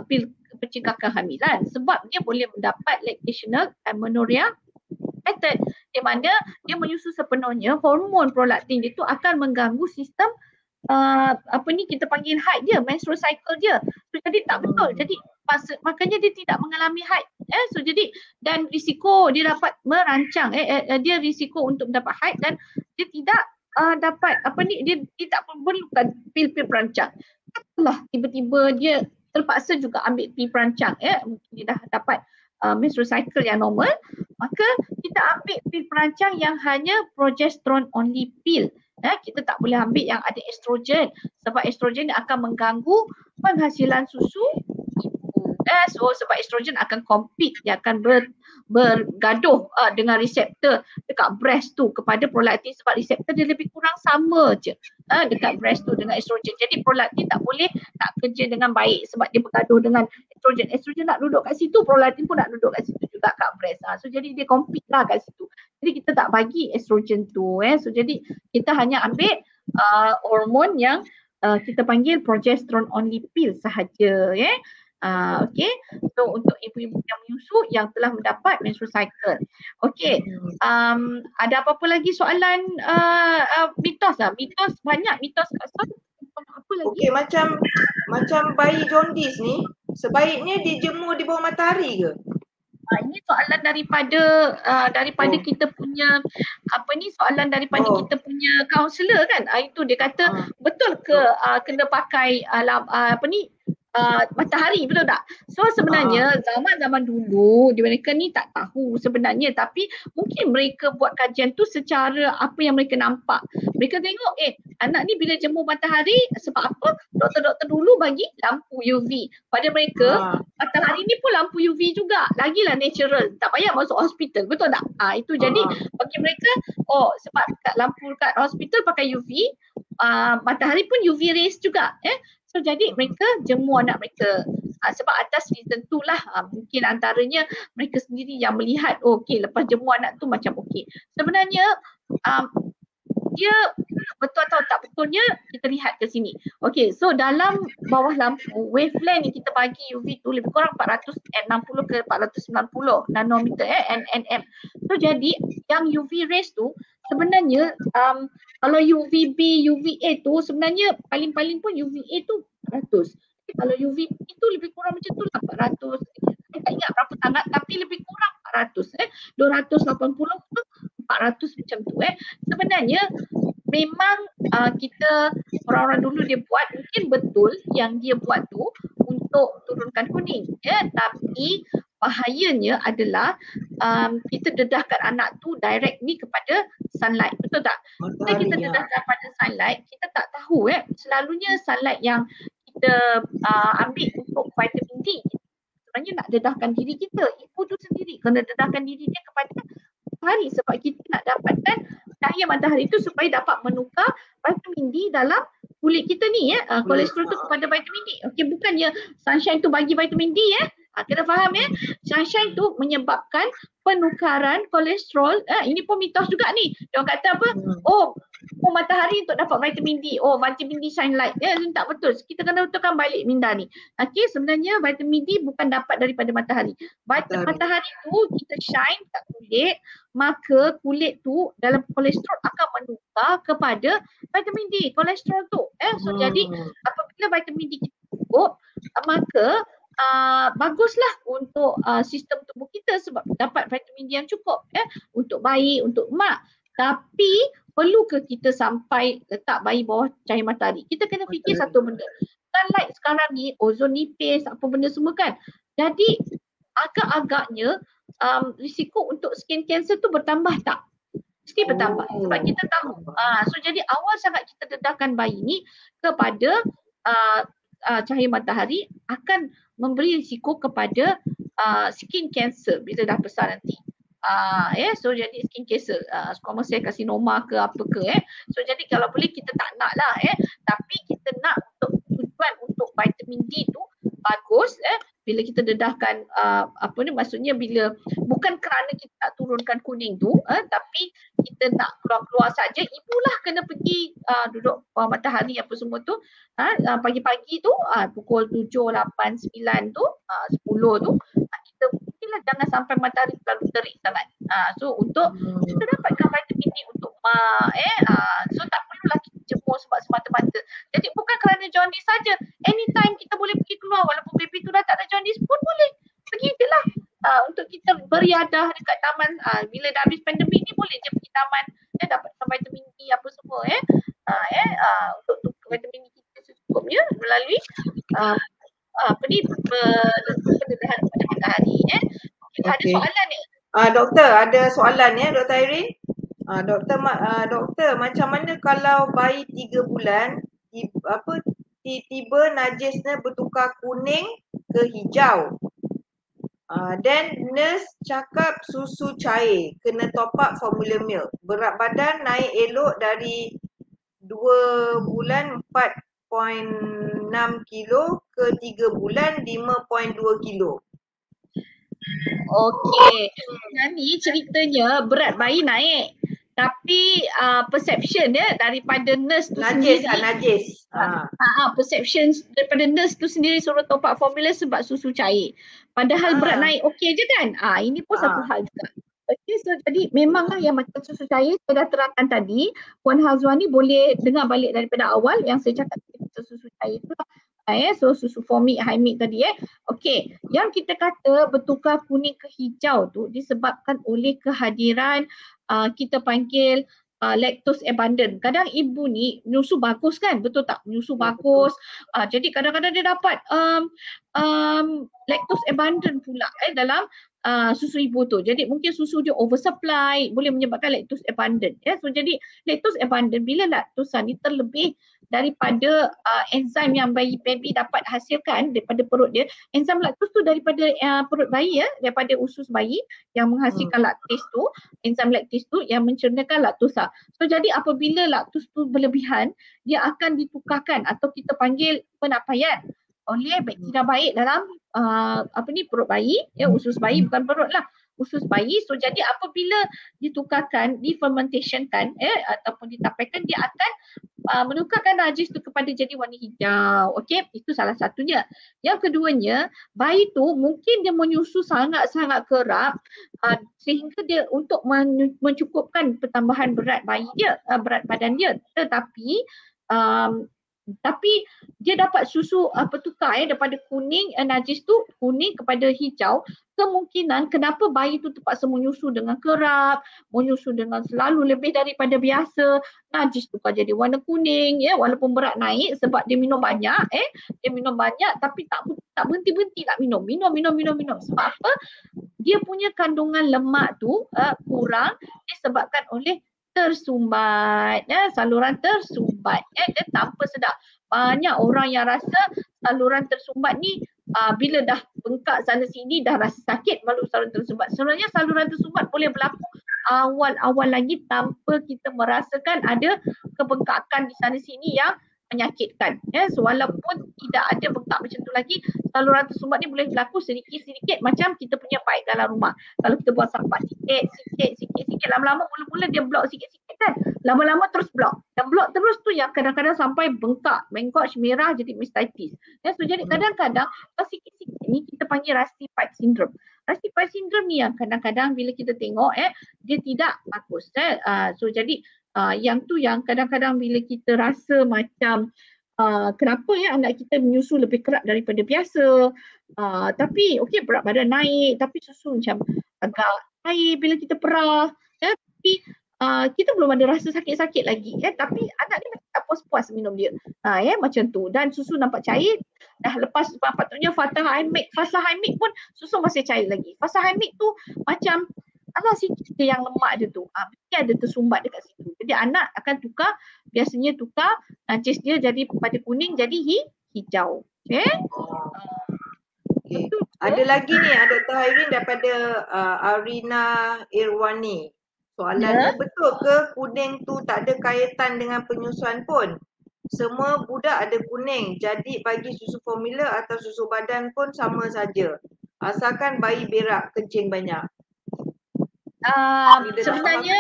pil pencegah kehamilan sebab dia boleh mendapat lactational amenorrhea method di mana dia menyusu sepenuhnya, hormon prolaktin dia tu akan mengganggu sistem kita panggil haid dia, menstrual cycle dia. So, jadi tak betul. Jadi makanya dia tidak mengalami haid. So jadi dan risiko dia dapat merancang dia risiko untuk mendapat haid dan dia tidak dapat dia tidak memerlukan pil-pil perancang. Katalah tiba-tiba dia terpaksa juga ambil pil perancang mungkin dia dah dapat menstrual cycle yang normal, maka kita ambil pil perancang yang hanya progesterone only pill. Kita tak boleh ambil yang ada estrogen sebab estrogen akan mengganggu penghasilan susu ibu. So sebab estrogen akan compete, dia akan bergaduh dengan reseptor dekat breast tu kepada prolaktin sebab reseptor dia lebih kurang sama je dekat breast tu dengan estrogen. Jadi prolaktin tak boleh tak kerja dengan baik sebab dia bergaduh dengan estrogen. Estrogen nak duduk kat situ, prolaktin pun nak duduk kat situ juga kat breast. So jadi dia compete lah kat situ. Jadi kita tak bagi estrogen tu. So jadi kita hanya ambil hormon yang kita panggil progesterone only pill sahaja. Okay. So untuk ibu-ibu yang menyusu yang telah mendapat menstrual cycle. Okay. Ada apa-apa lagi soalan mitos lah? Mitos banyak mitos kat sana. Apa lagi? Okey, macam bayi jaundice ni sebaiknya dijemur di bawah matahari ke? Ini soalan daripada kita punya soalan daripada kita punya kaunselor kan. Itu dia kata betul ke kena pakai matahari, betul tak? So sebenarnya zaman-zaman dulu mereka ni tak tahu sebenarnya, tapi mungkin mereka buat kajian tu secara apa yang mereka nampak. Mereka tengok anak ni bila jemur matahari sebab apa? Doktor-doktor dulu bagi lampu UV. Pada mereka matahari ni pun lampu UV juga. Lagilah natural. Tak payah masuk hospital, betul tak? Itu jadi bagi mereka sebab lampu kat hospital pakai UV, matahari pun UV rays juga. So jadi mereka jemur anak mereka sebab atas reason tu lah mungkin antaranya mereka sendiri yang melihat okey lepas jemur anak tu macam okey. Sebenarnya dia betul atau tak betulnya kita lihat ke sini. Okey, so dalam bawah lampu wavelength yang kita bagi UV tu lebih kurang 460 ke 490 nanometer nm. So jadi yang UV rays tu sebenarnya kalau UVB, UVA tu sebenarnya paling-paling pun UVA tu 400. Kalau UVB itu lebih kurang macam tu lah 400. Saya tak ingat berapa sangat tapi lebih kurang 400. 280 ke 400 macam tu. Sebenarnya memang kita orang-orang dulu dia buat mungkin betul yang dia buat tu untuk turunkan kuning. Tapi bahayanya adalah kita dedahkan anak tu direct ni kepada sunlight, betul tak? Bila kita dedahkan pada sunlight, kita tak tahu selalunya sunlight yang kita ambil untuk vitamin D sebenarnya nak dedahkan diri kita. Ibu tu sendiri kena dedahkan diri dia kepada matahari sebab kita nak dapatkan cahaya matahari itu supaya dapat menukar vitamin D dalam kulit kita ni kolesterol tu kepada vitamin D. Okey, bukannya sunshine tu bagi vitamin D kena faham sunshine tu menyebabkan penukaran kolesterol. Ini pun mitos juga ni. Dia orang kata apa? Oh matahari untuk dapat vitamin D. Oh, vitamin D sunlight. Tak betul. Kita kena betulkan balik minda ni. Okey, sebenarnya vitamin D bukan dapat daripada matahari. Matahari tu kita shine kat kulit, maka kulit tu dalam kolesterol akan menukar kepada vitamin D, kolesterol tu. So jadi apabila vitamin D kita cukup, maka baguslah untuk sistem tubuh kita sebab dapat vitamin D yang cukup untuk bayi, untuk mak. Tapi perlu ke kita sampai letak bayi bawah cahaya matahari? Kita kena fikir satu benda. Sunlight sekarang ni, ozon nipis, apa benda semua kan. Jadi agak-agaknya risiko untuk skin cancer tu bertambah tak? Mesti bertambah sebab kita tahu. So jadi awal sangat kita dedahkan bayi ni kepada cahaya matahari akan memberi risiko kepada skin cancer bila dah besar nanti. So jadi skin cancer, squamous cell carcinoma ke apa ke So jadi kalau boleh kita tak nak lah tapi kita nak untuk tujuan untuk vitamin D tu bagus bila kita dedahkan maksudnya bila bukan kerana kita nak turunkan kuning tu tapi kita nak keluar-keluar saja, ibulah kena pergi duduk bawah matahari apa semua tu pagi-pagi tu pukul 7, 8, 9 tu 10 tu kita mungkinlah jangan sampai matahari terlalu terik sangat. So untuk kita dapatkan vitamin D untuk mak so tak perlulah kita jemur sebab semata-mata. Jadi bukan kerana jaundice saja, anytime kita boleh pergi keluar walaupun baby tu dah tak ada jaundice pun boleh. Pergi je lah untuk kita beriadah dekat taman. Bila dah habis pandemik ni boleh je pergi taman dapatkan vitamin D apa semua untuk vitamin D kita secukupnya melalui pendedahan pada matahari. Ada soalan ni? Doktor, ada soalan Dr. Irene. Doktor, macam mana kalau bayi 3 bulan tiba-tiba najisnya bertukar kuning ke hijau? Then nurse cakap susu cair, kena top up formula milk. Berat badan naik elok dari 2 bulan 4.6 kilo ke 3 bulan 5.2 kilo. Okey, ni ceritanya berat bayi naik. Tapi perception daripada nurse tu najis. Perception daripada nurse tu sendiri suruh top up formula sebab susu cair. Padahal berat naik okey je kan? Ini pun satu hal juga. Okay, so jadi memanglah yang macam susu cair saya dah terangkan tadi, Puan Hazwan ni boleh dengar balik daripada awal yang saya cakap susu cair tu lah. So susu formik, haimik tadi Okey, yang kita kata bertukar kuning ke hijau tu disebabkan oleh kehadiran kita panggil lactose abundant. Kadang ibu ni menyusu bagus kan, betul tak? Menyusu bagus. Jadi kadang-kadang dia dapat lactose abundant pula dalam susu ibu tu. Jadi mungkin susu dia oversupply, boleh menyebabkan lactose abundant. So jadi lactose abundant bila laktosa ni terlebih daripada enzim yang baby dapat hasilkan daripada perut dia. Enzim laktos tu daripada perut bayi daripada usus bayi yang menghasilkan laktis tu, enzim laktis tu yang mencernakan laktosa. So jadi apabila laktos tu berlebihan, dia akan ditukarkan atau kita panggil penapaian oleh bakteria baik dalam perut bayi, usus bayi, bukan perut lah, usus bayi. So jadi apabila ditukarkan, difermentationkan ataupun ditapaikan, dia akan menukarkan najis tu kepada jadi warna hijau. Okey, itu salah satunya. Yang keduanya, bayi tu mungkin dia menyusu sangat-sangat kerap sehingga dia untuk mencukupkan pertambahan berat bayi dia, berat badan dia. Tapi dia dapat susu bertukar daripada kuning najis tu kuning kepada hijau. Kemungkinan kenapa bayi tu terpaksa menyusu dengan kerap, menyusu dengan selalu lebih daripada biasa, najis tukar jadi warna kuning walaupun berat naik sebab dia minum banyak dia minum banyak tapi tak berhenti-berhenti nak minum. Sebab apa? Dia punya kandungan lemak tu kurang disebabkan oleh tersumbat, saluran tersumbat dia tanpa sedar. Banyak orang yang rasa saluran tersumbat ni bila dah bengkak sana sini dah rasa sakit baru saluran tersumbat. Sebenarnya saluran tersumbat boleh berlaku awal-awal lagi tanpa kita merasakan ada kebengkakan di sana sini yang menyakitkan. So, walaupun tidak ada bengkak macam tu lagi, saluran tersumbat ni boleh berlaku sedikit-sedikit macam kita punya paip dalam rumah. Kalau kita buat sapat sikit, lama-lama mula-mula dia blok sikit-sikit kan. Lama-lama terus blok. Dan blok terus tu yang kadang-kadang sampai bengkak, bengkok, merah jadi mastitis. So, jadi kadang-kadang sikit-sikit ni kita panggil rusty pipe syndrome. Rusty pipe syndrome ni yang kadang-kadang bila kita tengok dia tidak bagus. So, jadi yang tu yang kadang-kadang bila kita rasa macam kenapa anak kita menyusu lebih kerap daripada biasa, tapi okey berat badan naik tapi susu macam agak air bila kita perah, tapi kita belum ada rasa sakit-sakit lagi, tapi anak ni macam tak puas-puas minum dia, macam tu, dan susu nampak cair. Dah lepas patutnya fasa hamid pun susu masih cair lagi. Fasa hamid tu macam sikit yang lemak dia tu, mesti ada tersumbat dekat situ. Jadi anak akan biasanya tukar nancis dia jadi pada kuning jadi hijau. Okay. Ada lagi ni, Dr. Hairin daripada Arina Irwani. Soalannya, betul ke kuning tu tak ada kaitan dengan penyusuan pun? Semua budak ada kuning, jadi bagi susu formula atau susu badan pun sama saja. Asalkan bayi berak kencing banyak. Sebenarnya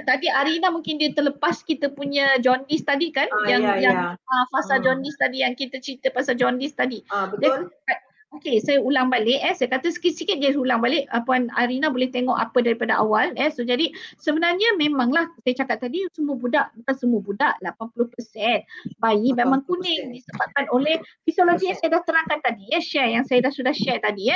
tadi Arina mungkin dia terlepas kita punya jaundice tadi kan, yang fasa jaundice tadi yang kita cerita pasal jaundice tadi. Betul. Okey, saya ulang balik. Saya kata sikit-sikit je ulang balik. Puan Arina boleh tengok apa daripada awal. So jadi sebenarnya memanglah saya cakap tadi semua budak, bukan semua budak, 80% bayi memang kuning disebabkan oleh fisiologi yang saya dah terangkan tadi, share yang saya sudah share tadi.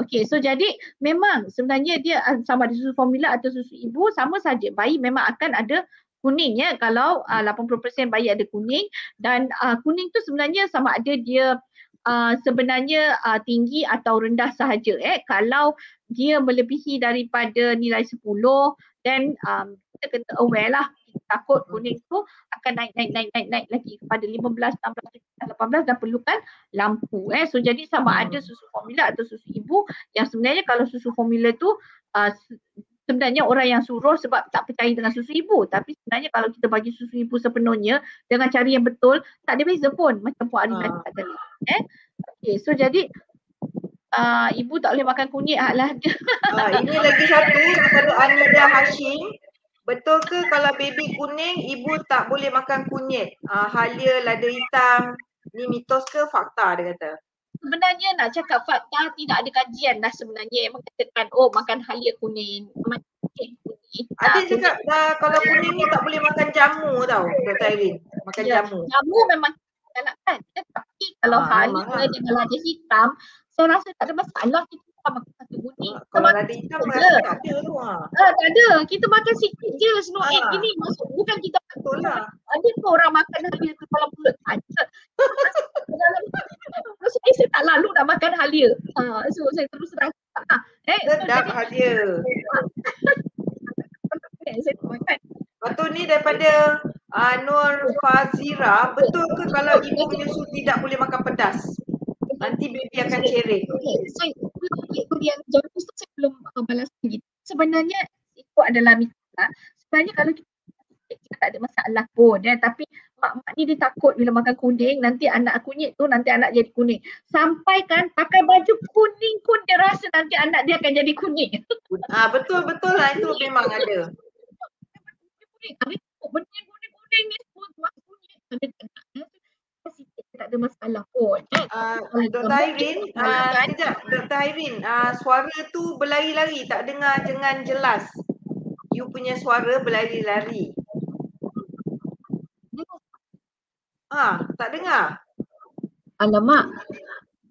Okey, so jadi memang sebenarnya dia sama ada susu formula atau susu ibu sama saja. Bayi memang akan ada kuning kalau 80% bayi ada kuning, dan kuning tu sebenarnya sama ada dia sebenarnya tinggi atau rendah sahaja. Kalau dia melebihi daripada nilai 10, then kita kena aware lah. Kita takut kuning tu akan naik lagi kepada 15, 16, 18 dan perlukan lampu. So jadi sama ada susu formula atau susu ibu, yang sebenarnya kalau susu formula tu sebenarnya orang yang suruh sebab tak percaya dengan susu ibu. Tapi sebenarnya kalau kita bagi susu ibu sepenuhnya dengan cara yang betul, tak ada beza pun macam Puan Arina cakap tadi. Okay, so jadi ibu tak boleh makan kunyit lah. Ini lagi satu daripada Anida Hashim. Betul ke kalau baby kuning, ibu tak boleh makan kunyit? Halia, lada hitam, ni mitos ke fakta dia kata? Sebenarnya nak cakap fakta, tidak ada kajian dah sebenarnya yang mengatakan makan halia kuning. Ada cakap kalau kuning ni tak boleh makan jamu tau, Dr. Hairin. Makan jamu. Jamu memang galakkan, tapi kalau halia dengan lada hitam, saya rasa tak ada masalah kita makan satu kuning. Kalau lada hitam rasa tak ada tu. Tak ada, kita makan sikit je snow egg gini, maksud bukan kita betul lah. Ada ke orang makan halia ke dalam mulut? Ada. Maksudnya saya tak lalu nak makan halia. So saya terus terang. Sedap halia. Saya tak makan. Lepas tu ni daripada Nur Fazira, betul ke kalau ibu menyusu tidak boleh makan pedas? Nanti baby akan cerek. Saya yang jawapan tu saya belum balas lagi. Sebenarnya itu adalah mitos. Sebenarnya kalau kita tak ada masalah pun, tapi mak-mak ni dia takut bila makan kuning, nanti anak kunyit tu nanti anak jadi kuning. Sampai kan pakai baju kuning pun dia rasa nanti anak dia akan jadi kuning. Betul lah, itu memang ada. Benda kuning ni semua buat kunyit. Tak ada masalah pun. Dr. Hairin, sekejap. Dr. Hairin, suara tu berlari-lari, tak dengar dengan jelas. You punya suara berlari-lari. Tak dengar? Alamak.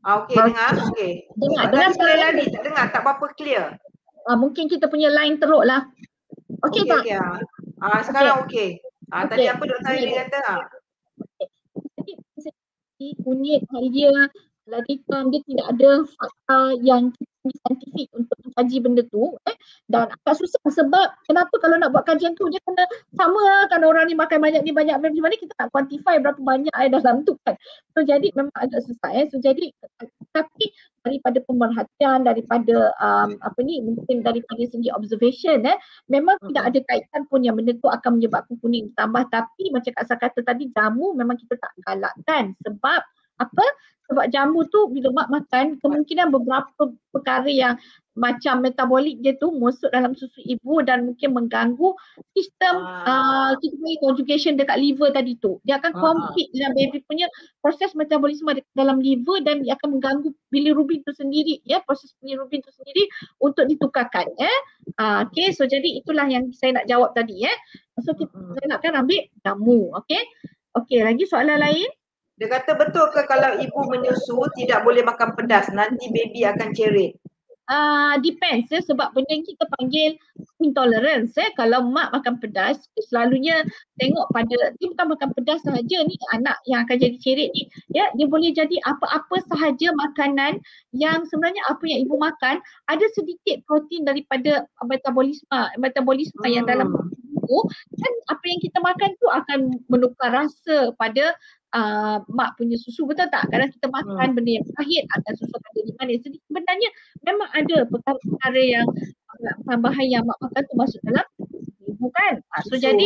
Okey, dengar. Okey. Dengar berlari-lari, tak dengar, tak berapa clear. Mungkin kita punya line teruk lah. Okey tak? Sekarang okey. Tadi apa Dr. Hairin kata? Jadi kunyit, halia, lada hitam, dia tidak ada fakta yang saintifik untuk mengkaji benda tu. Dan agak susah sebab kenapa kalau nak buat kajian tu dia kena sama kan orang ni makan banyak ni banyak, macam mana kita nak quantify berapa banyak air dalam tu kan. So jadi memang agak susah. So jadi Tapi daripada pemerhatian, daripada mungkin daripada segi observation, memang tidak ada kaitan pun yang benda tu akan menyebabkan kuning tambah. Tapi macam Kak Sar kata tadi, jamu memang kita tak galakkan. Sebab apa? Sebab jamu tu bila mak makan, kemungkinan beberapa perkara yang macam metabolik dia tu masuk dalam susu ibu dan mungkin mengganggu sistem kita panggil conjugation dekat liver tadi tu. Dia akan compete dengan baby punya proses metabolisme dalam liver dan dia akan mengganggu bilirubin tu sendiri, proses bilirubin tu sendiri untuk ditukarkan. Okay, so jadi itulah yang saya nak jawab tadi. So kita nakkan ambil jamu. Okay, lagi soalan lain? Dia kata betul ke kalau ibu menyusu tidak boleh makan pedas, nanti baby akan cerit? Depends sebab benda yang kita panggil intolerance. Kalau mak makan pedas, selalunya tengok pada dia bukan makan pedas sahaja ni anak yang akan jadi cerit ni, dia boleh jadi apa-apa sahaja makanan yang sebenarnya apa yang ibu makan ada sedikit protein daripada metabolisme yang dalam tubuh, dan apa yang kita makan tu akan menukar rasa pada mak punya susu, betul tak? Kadang kita makan benda yang pahit akan susu akan jadi manis. Jadi sebenarnya memang ada perkara-perkara yang bahan yang mak makan tu masuk dalam ibu kan. So jadi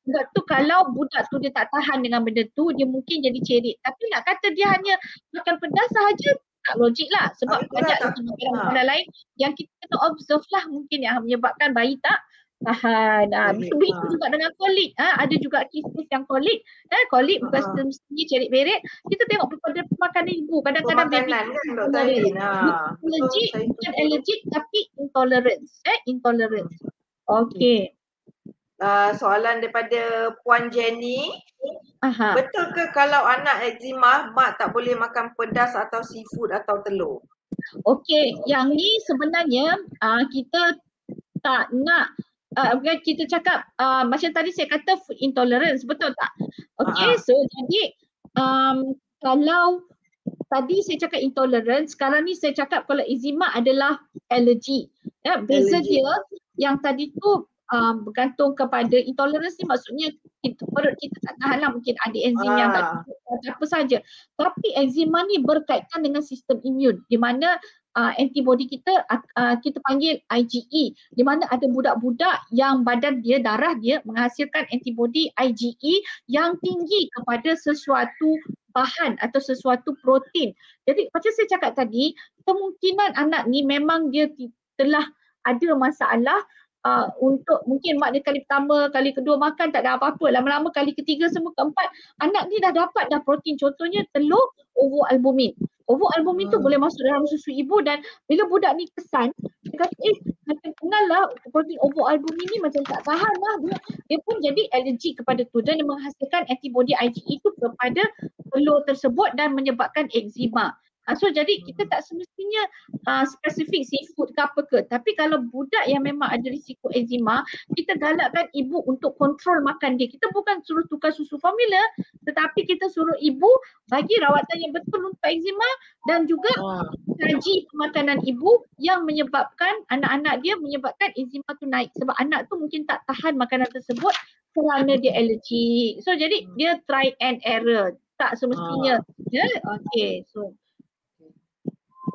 sebab tu kalau budak tu dia tak tahan dengan benda tu, dia mungkin jadi cerit. Tapi nak kata dia hanya makan pedas sahaja tak logik lah. Sebab banyak makanan lain yang kita kena observe lah mungkin yang menyebabkan bayi tak tahan. Begitu juga dengan kolik. Ada juga kes-kes yang kolik. Kolik bukan semestinya cerit berit. Kita tengok pada makanan ibu. Kadang-kadang baby allergic, bukan allergic tapi intolerance. Intolerance. Okay. Soalan daripada Puan Jenny. Betul ke kalau anak eczema mak tak boleh makan pedas atau seafood atau telur? Okay, yang ni sebenarnya kita tak nak kita cakap macam tadi saya kata food intolerance, betul tak? Okay, so jadi kalau tadi saya cakap intolerance, sekarang ni saya cakap kalau eczema adalah allergy. Beza dia yang tadi tu bergantung kepada intolerance ni maksudnya perut kita tak tahan lah, mungkin ada enzim yang tak apa saja. Tapi eczema ni berkaitan dengan sistem imun di mana antibody kita panggil IgE, di mana ada budak-budak yang badan dia, darah dia menghasilkan antibody IgE yang tinggi kepada sesuatu bahan atau sesuatu protein. Jadi macam saya cakap tadi, kemungkinan anak ni memang dia telah ada masalah untuk mungkin mak dia kali pertama, kali kedua makan tak ada apa-apa, lama-lama kali ketiga semua keempat anak ni dah dapat dah protein, contohnya telur ovoalbumin. Ovoalbumin tu boleh masuk dalam susu ibu dan bila budak ni kesan, dia kata macam kenal lah protein ovoalbumin ni macam tak tahan lah, dia pun jadi alergi kepada tu dan dia menghasilkan antibody IgE itu kepada telur tersebut dan menyebabkan eczema. So jadi kita tak semestinya spesifik seafood ke apa ke, tapi kalau budak yang memang ada risiko eczema, kita galakkan ibu untuk kontrol makan dia. Kita bukan suruh tukar susu formula, tetapi kita suruh ibu bagi rawatan yang betul untuk eczema dan juga kaji pemakanan ibu yang menyebabkan anak-anak dia menyebabkan eczema tu naik, sebab anak tu mungkin tak tahan makanan tersebut kerana dia allergic. So jadi dia try and error, tak semestinya. Okay, so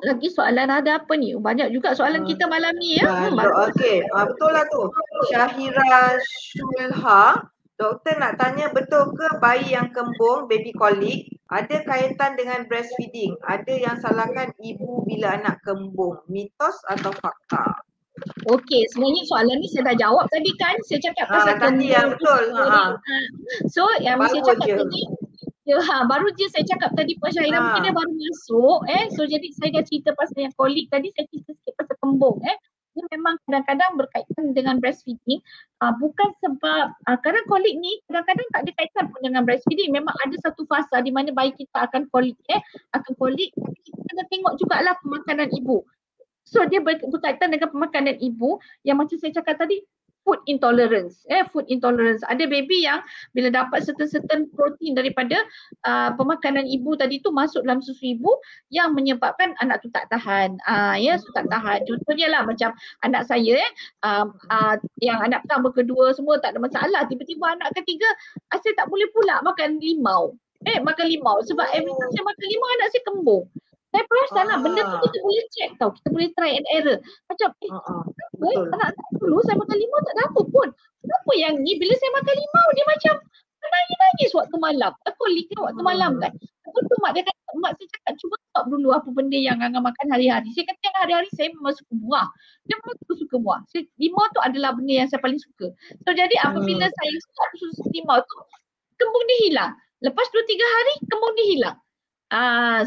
lagi soalan ada apa ni? Banyak juga soalan kita malam ni ya. Okey, betul lah tu. Syahira Shulha, doktor nak tanya betul ke bayi yang kembung, baby colic, ada kaitan dengan breastfeeding? Ada yang salahkan ibu bila anak kembung, mitos atau fakta? Okey, sebenarnya soalan ni saya dah jawab tadi kan. Saya cakap pasal tadi yang betul. So yang saya cakap tadi baru je saya cakap tadi Puan Syahira, mungkin dia baru masuk so jadi saya dah cerita pasal yang kolik tadi, saya cerita sikit pasal kembung dia memang kadang-kadang berkaitan dengan breastfeeding, bukan sebab kadang kolik ni kadang-kadang tak ada kaitan pun dengan breastfeeding. Memang ada satu fasa di mana bayi kita akan kolik tapi kita kena tengok jugalah pemakanan ibu. So dia berkaitan dengan pemakanan ibu yang macam saya cakap tadi, food intolerance. Food intolerance. Ada baby yang bila dapat certain protein daripada pemakanan ibu tadi tu masuk dalam susu ibu yang menyebabkan anak tu tak tahan. Tak tahan. Contohnya lah macam anak saya yang anak pertama, kedua semua tak ada masalah. Tiba-tiba anak ketiga saya tak boleh pula makan limau. Makan limau sebab every time saya makan limau anak saya kembung. Saya perasan lah, benda tu kita boleh check tau. Kita boleh try and error. Macam, betul. anak dulu saya makan limau tak ada apa pun. Kenapa yang ni bila saya makan limau dia macam nangis-nangis waktu malam. Aku lihat waktu malam kan. Lepas tu mak saya cakap cuba stop dulu apa benda yang Angah makan hari-hari. Saya kata yang hari-hari saya memang suka buah. Dia memang suka buah. Limau tu adalah benda yang saya paling suka. So jadi apabila saya stop susu limau tu, kembung dia hilang. Lepas 2-3 hari kembung dia hilang.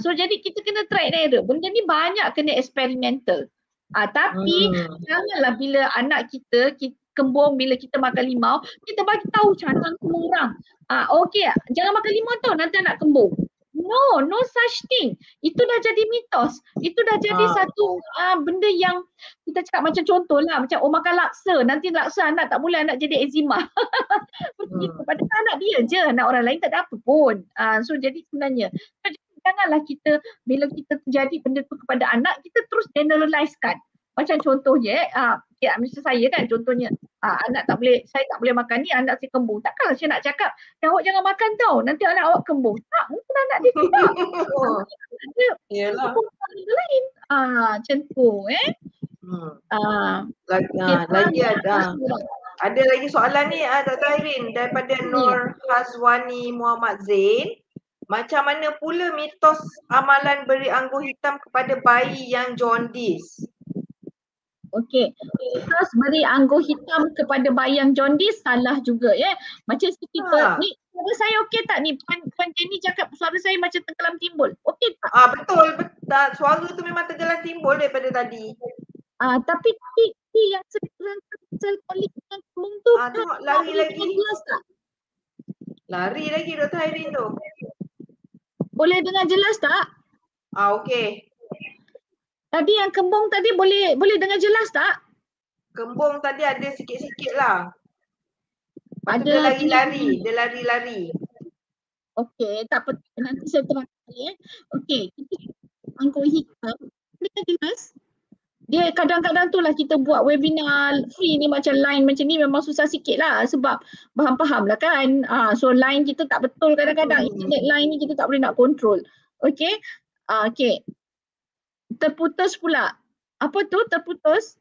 So jadi kita kena try and error. Benda ni banyak kena eksperimental. Tapi janganlah bila anak kita kembung bila kita makan limau, kita bagi tahu cara kembung orang. Okey, jangan makan limau tau, nanti anak kembung. No such thing. Itu dah jadi mitos. Itu dah jadi satu benda yang kita cakap macam contohlah, macam makan laksa, nanti laksa anak tak boleh, anak jadi eczema. Padahal anak dia je, anak orang lain tak ada apa pun. So jadi sebenarnya janganlah kita bila kita terjadi benda tu kepada anak, kita terus generalizekan. Macam contohnya macam saya kan contohnya anak saya tak boleh makan ni, anak saya kembung. Takkanlah saya nak cakap awak jangan makan tau, nanti anak awak kembung. Tak, mungkin anak dia tidak. Yalah. Lain. Macam tu Lagi ada lagi soalan ni Dr. Irene daripada Nur Hazwani Muhammad Zain. Macam mana pula mitos amalan beri anggur hitam kepada bayi yang jaundice? Okey, mitos beri anggur hitam kepada bayi yang jaundice salah juga Macam kita ni, suara saya okey tak ni? Puan Jenny cakap suara saya macam tenggelam timbul. Okey tak? Betul. Suara tu memang tenggelam timbul daripada tadi. Tapi yang sel kolik yang kembung tu tengok lari lagi. Jelas tak? Lari lagi Dr. Irene tu. Boleh dengar jelas tak? Okey. Tadi yang kembung tadi boleh dengar jelas tak? Kembung tadi ada sikit-sikit lah. Ada dia lari-lari. Okey, tak apa. Nanti saya terangkan Okey, anggur hitam dengar jelas. Dia kadang-kadang tu lah kita buat webinar free ni macam line macam ni memang susah sikit lah sebab faham lah kan. So line kita tak betul kadang-kadang. Internet line ni kita tak boleh nak control. Okey. Okey. Terputus pula. Apa tu terputus?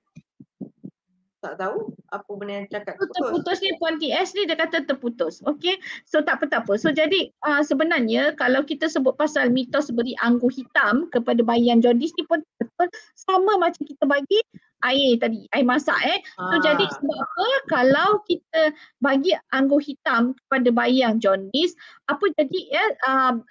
Tak tahu apa benda yang cakap terputus ni Puan TS ni dia kata terputus. Okey. So tak apa. So jadi sebenarnya kalau kita sebut pasal mitos beri anggur hitam kepada bayi yang jaundice ni pun betul sama macam kita bagi air tadi, air masak So jadi sebab apa kalau kita bagi anggur hitam kepada bayi yang jaundice, apa jadi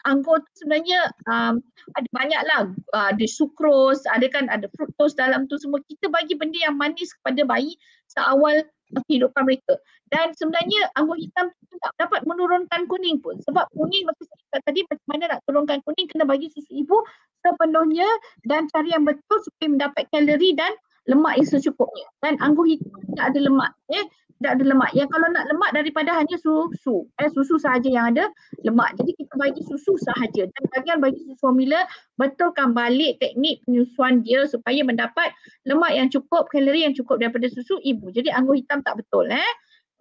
anggur tu sebenarnya ada banyaklah, ada sucrose, ada fructose dalam tu semua. Kita bagi benda yang manis kepada bayi seawal kehidupan mereka. Dan sebenarnya anggur hitam tak dapat menurunkan kuning pun. Sebab kuning macam saya cakap tadi, macam mana nak turunkan kuning, kena bagi susu ibu sepenuhnya dan cari yang betul supaya mendapat kalori dan lemak yang secukupnya. Dan anggur hitam tidak ada lemak. Tidak ada lemak. Yang kalau nak lemak daripada hanya susu. Susu sahaja yang ada lemak. Jadi kita bagi susu sahaja. Dan bagian bagi susu formula, betulkan balik teknik penyusuan dia supaya mendapat lemak yang cukup, kalori yang cukup daripada susu ibu. Jadi anggur hitam tak betul.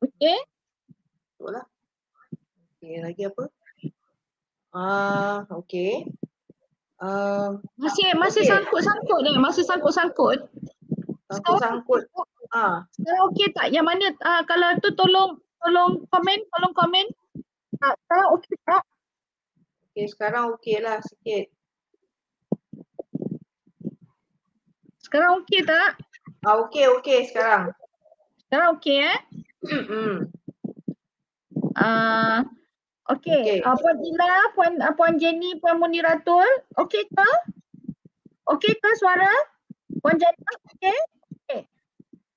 Okey. Betul lah. Okey, lagi apa? Okey. Masih sangkut-sangkut ni. Masih sangkut-sangkut. Sangkut-sangkut. Sekarang okey tak? Yang mana kalau tu tolong komen. Sekarang okey tak? Okey, sekarang okey lah sikit. Sekarang okey tak? Okey sekarang. Sekarang okey Okey. Puan Ila, Puan Jenny, Puan Muniratul, okey ke? Okey ke suara? Puan Jenny, okey?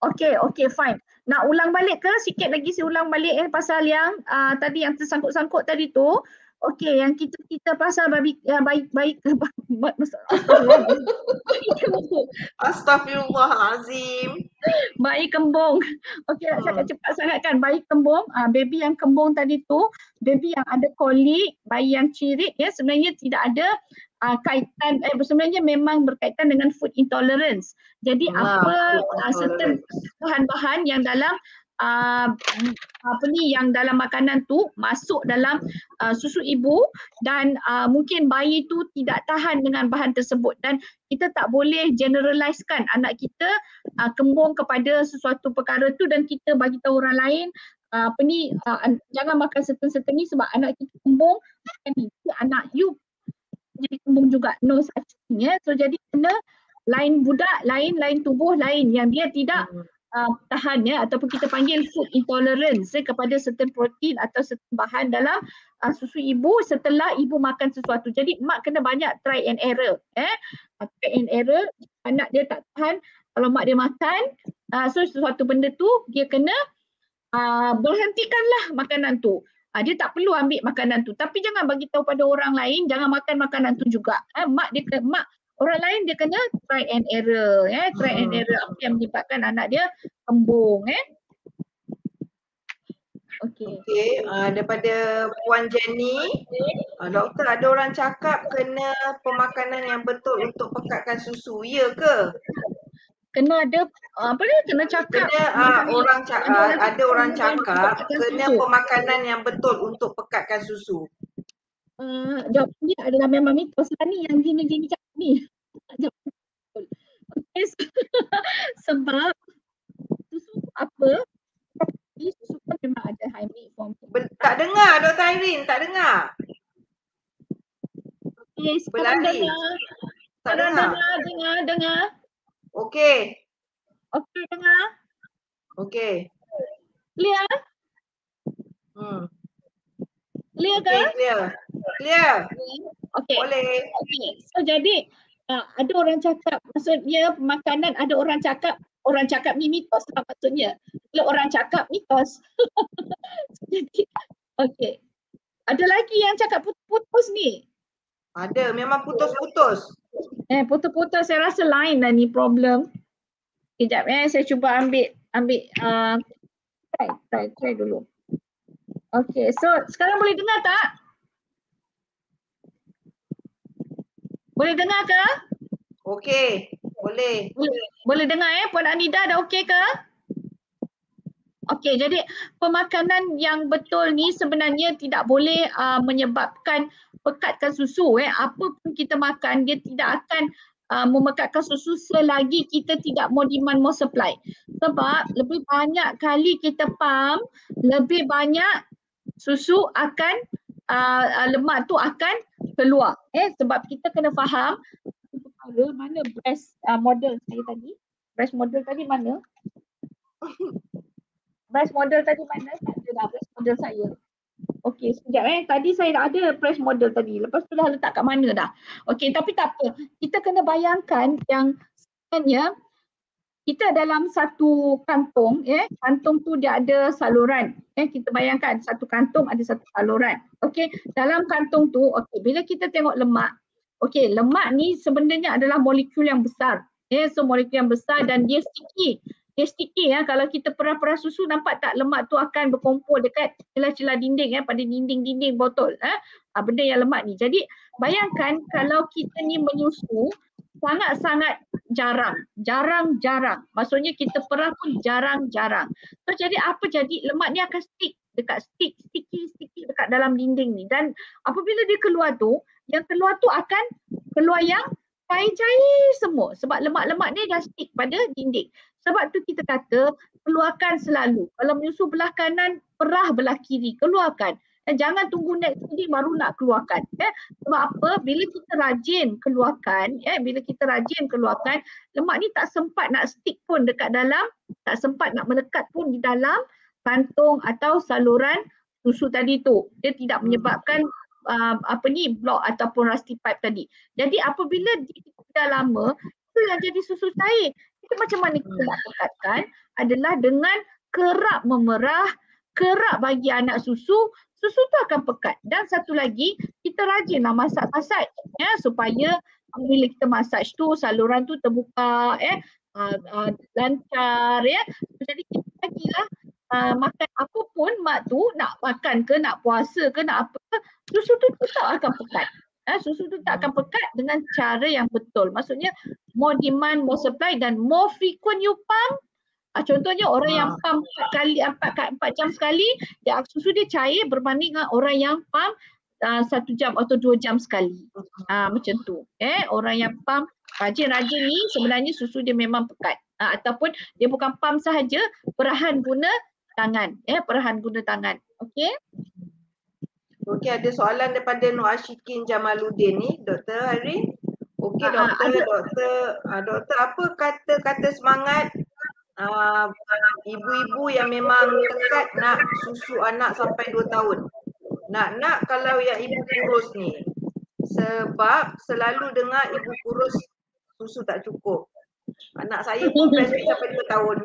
Okey, fine. Nak ulang balik ke? Sikit lagi saya ulang balik pasal yang tadi yang tersangkut-sangkut tadi tu. Okey, yang kita pasal baik Astaghfirullahalazim. Bayi kembung. Okey, nak cakap cepat sangat kan. Bayi kembung, baby yang kembung tadi tu, baby yang ada kolik, bayi yang cirit sebenarnya tidak ada kaitan, sebenarnya memang berkaitan dengan food intolerance. Jadi certain bahan-bahan yang dalam yang dalam makanan tu masuk dalam susu ibu dan mungkin bayi tu tidak tahan dengan bahan tersebut, dan kita tak boleh generalizekan anak kita kembung kepada sesuatu perkara tu dan kita bagi tahu orang lain jangan makan certain ni sebab anak kita kembung, ni anak you jadi kembung juga. No such thing, ya. So jadi kena lain budak, lain tubuh lain yang dia tidak tahan, ya, ataupun kita panggil food intolerance kepada certain protein atau certain bahan dalam susu ibu setelah ibu makan sesuatu. Jadi mak kena banyak try and error, try and error. Anak dia tak tahan kalau mak dia makan, so sesuatu benda tu dia kena berhentikanlah makanan tu. Dia tak perlu ambil makanan tu, tapi jangan bagi tahu pada orang lain jangan makan makanan tu juga. Orang lain dia kena try and error, try and error apa yang menyebabkan anak dia kembung, Okey, daripada Puan Jenny, doktor, ada orang cakap kena pemakanan yang betul untuk pekatkan susu, ya ke? Kena ada kena cakap. Ada orang cakap kena pemakanan yang betul untuk pekatkan susu. Jawapan dia adalah memang mitos lah ni yang Jenny cakap ni. Okay, sebab susu apa? Susu kan memang ada high milk form. Tak dengar Dr. Irene, tak dengar. Okay, sekarang dengar. Okey. Okey, dengar. Okey. Clear? Clear ke? Clear. Okey. Boleh. Okey. So jadi ada orang cakap, maksudnya makanan, ada orang cakap ni mitos lah maksudnya. Kalau orang cakap mitos. Jadi okey. Ada lagi yang cakap putus-putus ni. Ada, memang putus-putus. Putus-putus, saya rasa lain lah ni problem. Sekejap saya cuba ambil try dulu. Okey, so sekarang boleh dengar tak? Boleh dengar ke? Okey, boleh. Boleh dengar Puan Anida, dah okey ke? Okey, jadi pemakanan yang betul ni sebenarnya tidak boleh menyebabkan pekatkan susu. Apa pun kita makan, dia tidak akan memekatkan susu selagi kita tidak more demand, more supply. Sebab lebih banyak kali kita pump, lebih banyak susu akan lemak tu akan keluar. Sebab kita kena faham mana breast model saya tadi. Breast model tadi mana? Breast model tadi mana? Tak ada dah breast model saya. Okey, sekejap tadi saya dah ada breast model tadi. Lepas tu dah letak kat mana dah. Okey, tapi tak apa. Kita kena bayangkan yang sebenarnya kita dalam satu kantung, kantung tu dia ada saluran. Kita bayangkan satu kantung ada satu saluran. Okey, dalam kantung tu, bila kita tengok lemak, lemak ni sebenarnya adalah molekul yang besar. So molekul yang besar dan dia sticky. Dia sticky kalau kita perah-perah susu, nampak tak lemak tu akan berkumpul dekat celah-celah dinding pada dinding-dinding botol. Benda yang lemak ni. Jadi bayangkan kalau kita ni menyusu sangat-sangat jarang-jarang. Maksudnya kita perah pun jarang-jarang. So jadi apa jadi? Lemak ni akan sticky dekat dalam dinding ni. Dan apabila dia keluar tu, yang keluar tu akan keluar yang cair-cair semua. Sebab lemak-lemak ni dah stick pada dinding. Sebab tu kita kata keluarkan selalu. Kalau menyusu belah kanan, perah belah kiri, keluarkan. Dan jangan tunggu next kali baru nak keluarkan. Sebab apa? Bila kita rajin keluarkan, lemak ni tak sempat nak stick pun dekat dalam, tak sempat nak melekat pun di dalam kantung atau saluran susu tadi tu. Dia tidak menyebabkan block ataupun rusty pipe tadi. Jadi apabila dia lama, itu yang jadi susu cair. Itu macam mana kita nak pekatkan adalah dengan kerap memerah, kerap bagi anak susu, susu tu akan pekat. Dan satu lagi, kita rajinlah masak-masak supaya bila kita massage tu saluran tu terbuka, lancar Jadi kita bagilah makan apa pun mak tu nak makan ke, nak puasa ke, nak apa, susu tu tak akan pekat. Susu tu tak akan pekat dengan cara yang betul. Maksudnya more demand, more supply dan more frequent you pump, Contohnya orang yang pump 4 jam sekali, susu dia cair berbanding dengan orang yang pump 1 jam atau 2 jam sekali. Macam tu. Orang yang pump rajin-rajin ni sebenarnya susu dia memang pekat. Ataupun dia bukan pump sahaja, perahan guna tangan. Perahan guna tangan. Okey. Okey, ada soalan daripada Nur Ashikin Jamaluddin ni, Dr. Harin. Okey, doktor apa kata-kata semangat ibu-ibu yang memang tekad nak susu anak sampai 2 tahun? Nak kalau yang ibu kurus ni. Sebab selalu dengar ibu kurus susu tak cukup. Anak saya pun breastfeed sampai 2 tahun.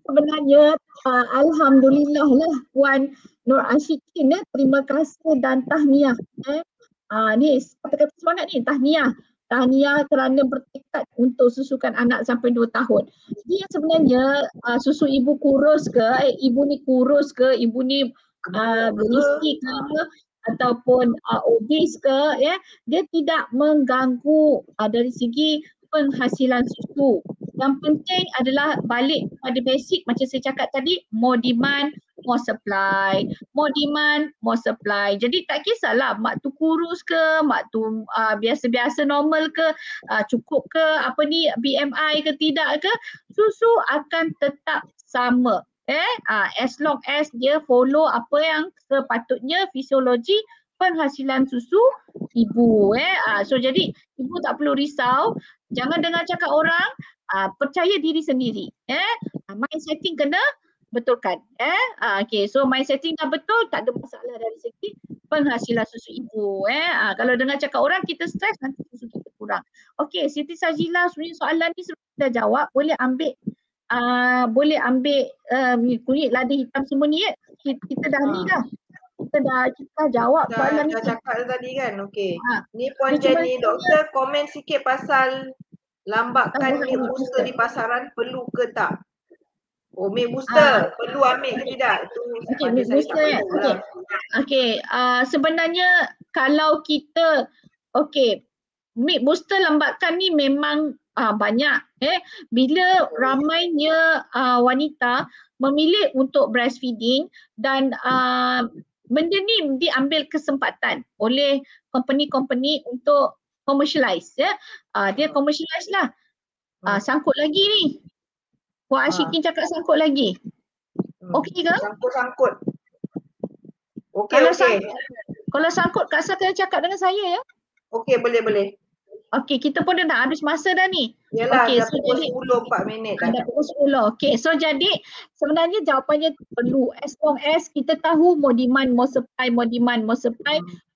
Sebenarnya alhamdulillah lah Puan Nur Ashikin, terima kasih dan tahniah. Ni kata-kata semangat ni, tahniah kerana bertekad untuk susukan anak sampai 2 tahun. Jadi sebenarnya susu ibu kurus ke, ibu ni kurus ke, ibu ni berisi ke, ataupun obes ke, dia tidak mengganggu dari segi penghasilan susu. Yang penting adalah balik pada basic macam saya cakap tadi, more demand, more supply. More demand, more supply. Jadi tak kisahlah mak tu kurus ke, mak tu biasa-biasa normal ke, cukup ke, BMI ke tidak ke, susu akan tetap sama. As long as dia follow apa yang sepatutnya fisiologi penghasilan susu ibu. So jadi ibu tak perlu risau, jangan dengar cakap orang, percaya diri sendiri. Mind setting kena betulkan. Okay, so mind setting dah betul, tak ada masalah dari segi penghasilan susu ibu. Kalau dengar cakap orang kita stres, nanti susu kita kurang. Okay, Siti Sajila sebenarnya soalan ni sudah dah jawab, boleh ambil kunyit lada hitam semua ni. Kita dah ni dah. Kita dah jawab soalan ni. Dah cakap tadi kan. Okey. Ni Puan Jenny, doktor komen sikit pasal lambakan milk booster di pasaran, perlu ke tak? Milk booster perlu ambil ke tidak? Itu milk booster sebenarnya kalau kita milk booster lambakan ni memang banyak. Bila ramainya wanita memilih untuk breastfeeding dan benda ni diambil kesempatan oleh company-company untuk commercialize. Dia commercialize lah. Sangkut lagi ni. Puan Ashikin cakap sangkut lagi. Okey ke? Sangkut. Okey. Kalau sangkut Kak Sa kena cakap dengan saya ya. Okey, boleh. Okey, kita pun dah habis masa dah ni. Yalah, dah pukul 10, 4 minit dah. Dah pukul 10. Okey, so jadi sebenarnya jawapannya perlu. As long as kita tahu more demand, more supply.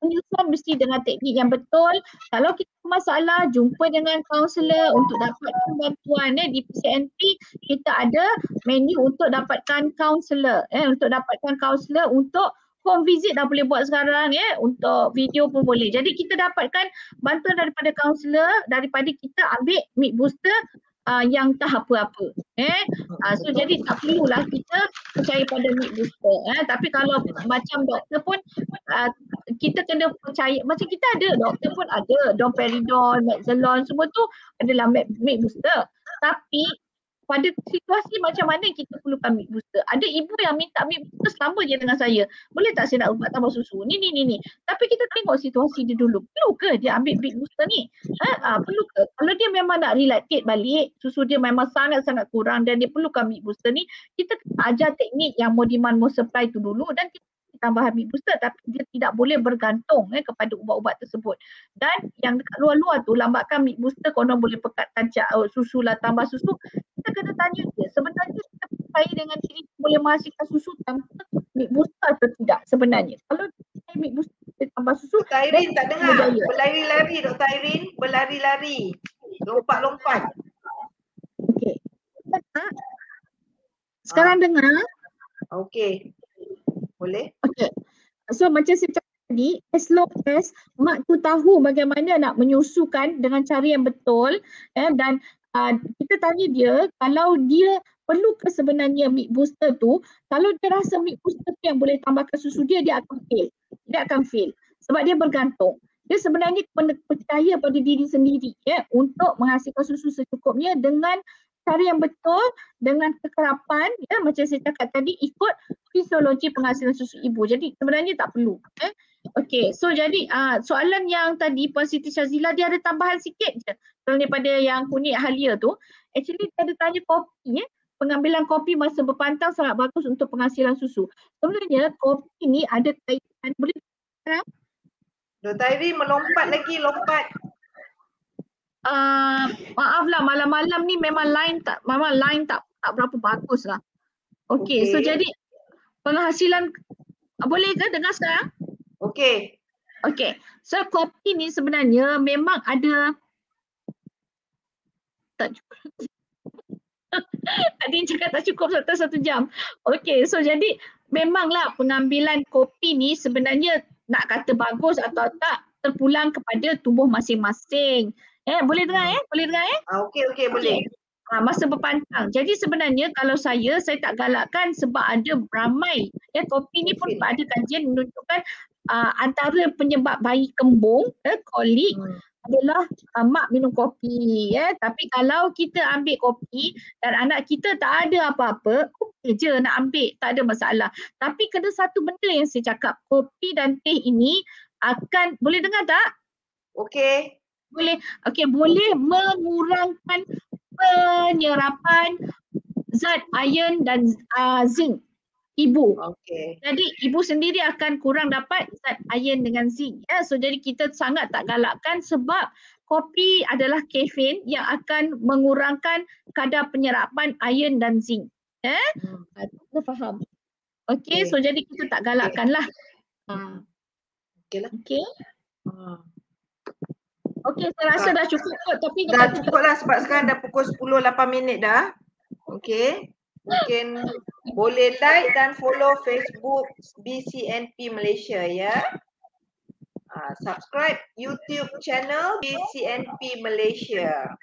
Penyusuan mesti dengan teknik yang betul. Kalau kita masalah, jumpa dengan kaunselor untuk dapatkan bantuan di PCNP. Kita ada menu untuk dapatkan kaunselor. Untuk dapatkan kaunselor untuk home visit dah boleh buat sekarang untuk video pun boleh. Jadi kita dapatkan bantuan daripada kaunselor daripada kita ambil milk booster yang tahap apa-apa. So jadi tak perlulah kita percaya pada milk booster. Tapi kalau macam doktor pun kita kena percaya, macam kita ada doktor pun ada domperidone, Maxalon semua tu adalah milk booster. Tapi pada situasi macam mana kita perlukan milk booster. Ada ibu yang minta milk booster sama je dengan saya. Boleh tak saya nak ubat tambah susu? Ni. Tapi kita tengok situasi dia dulu. Perlu ke dia ambil milk booster ni? Perlu ke? Kalau dia memang nak relactate balik, susu dia memang sangat-sangat kurang dan dia perlukan milk booster ni, kita ajar teknik yang more demand, more supply tu dulu dan kita tambahan milk booster, tapi dia tidak boleh bergantung kepada ubat-ubat tersebut. Dan yang dekat luar-luar tu lambakan milk booster konon boleh pekatkan susu lah, tambah susu. Kita kena tanya dia, sebenarnya kita percaya dengan diri boleh menghasilkan susu tanpa milk booster atau tidak sebenarnya. Kalau milk booster tambah susu, Dr. Irene tak dengar. Berlari-lari Dr. Irene, berlari-lari. Lompat-lompat. Okey. Sekarang dengar? Okey. Boleh? Okay. So macam saya cakap tadi, as long as mak tu tahu bagaimana nak menyusukan dengan cara yang betul dan kita tanya dia kalau dia perlu ke sebenarnya milk booster tu, kalau dia rasa milk booster tu yang boleh tambahkan susu dia akan fail. Dia akan fail sebab dia bergantung. Dia sebenarnya percaya pada diri sendiri untuk menghasilkan susu secukupnya dengan cara yang betul dengan kekerapan, ya, macam saya cakap tadi, ikut fisiologi penghasilan susu ibu. Jadi sebenarnya tak perlu. Okey, so jadi soalan yang tadi Puan Siti Syazila, dia ada tambahan sikit je daripada yang kunyit halia tu. Actually dia ada tanya kopi, pengambilan kopi masa berpantang sangat bagus untuk penghasilan susu. Sebenarnya kopi ni ada kaitan, boleh Dr. Irene melompat lagi, lompat. Maaflah malam-malam ni memang line tak berapa bagus lah. Okey, so jadi penghasilan, boleh ke dengar sekarang? Okey. Okey, so kopi ni sebenarnya memang ada tak cukup. Tadi cakap tak cukup satu jam. Okey, so jadi memanglah pengambilan kopi ni sebenarnya nak kata bagus atau tak terpulang kepada tubuh masing-masing. Boleh dengar Boleh dengar Okey, boleh. Masa berpantang. Jadi sebenarnya kalau saya tak galakkan sebab ada ramai. Kopi ni pun ada kajian menunjukkan antara penyebab bayi kembung, kolik adalah mak minum kopi. Tapi kalau kita ambil kopi dan anak kita tak ada apa-apa, okey je nak ambil, tak ada masalah. Tapi kena satu benda yang saya cakap, kopi dan teh ini akan, boleh dengar tak? Okey. Boleh. Okey, boleh mengurangkan penyerapan zat iron dan zinc ibu. Okey. Jadi ibu sendiri akan kurang dapat zat iron dengan zinc. So jadi kita sangat tak galakkan sebab kopi adalah kafein yang akan mengurangkan kadar penyerapan iron dan zinc. Kita faham. Okey, so jadi kita tak galakkan lah. Okeylah. Okey. Okey, saya rasa dah cukup kot, tapi dah cukup lah sebab sekarang dah pukul 10:08 dah. Okey. Mungkin boleh like dan follow Facebook BCNP Malaysia ya. Subscribe YouTube channel BCNP Malaysia.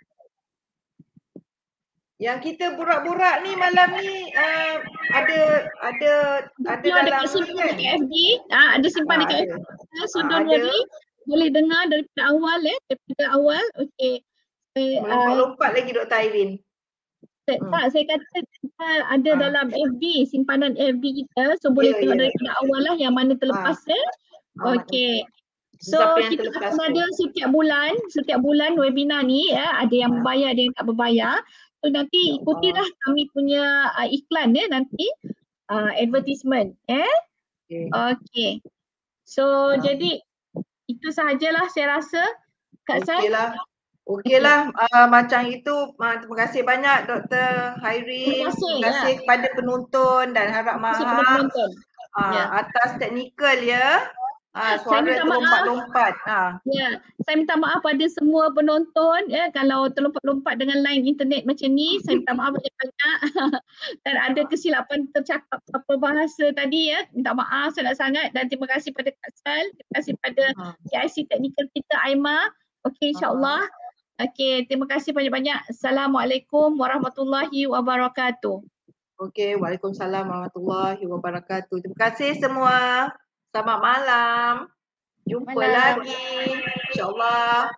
Yang kita burak-burak ni malam ni ada dalam simpan dekat FB, ada simpan dekat FB. So don't worry, boleh dengar daripada awal, okey. Lompat lagi Dr. Irene. Tak, saya kata kita ada dalam FB, simpanan FB kita, so boleh tengok daripada awal lah yang mana terlepas okey. So kita akan ada setiap bulan webinar ni, ada yang berbayar, ada yang tak berbayar. So nanti ikutilah kami punya iklan nanti, advertisement. Okey. So jadi itu sahajalah saya rasa Kak Sai. Okeylah, macam itu. Terima kasih banyak Dr. Irene. Terima kasih kepada penonton dan harap maaf atas teknikal ya. Suara terlompat-lompat. Saya minta maaf pada semua penonton kalau terlompat-lompat dengan line internet macam ni. Saya minta maaf banyak-banyak. Dan ada kesilapan tercakap apa bahasa tadi minta maaf sangat-sangat, dan terima kasih pada Kak Sal, terima kasih pada PIC teknikal kita Aima. Okey, insya-Allah. Okey, terima kasih banyak-banyak. Assalamualaikum warahmatullahi wabarakatuh. Okey, waalaikumsalam warahmatullahi wabarakatuh. Terima kasih semua. Selamat malam. Jumpa lagi insya-Allah.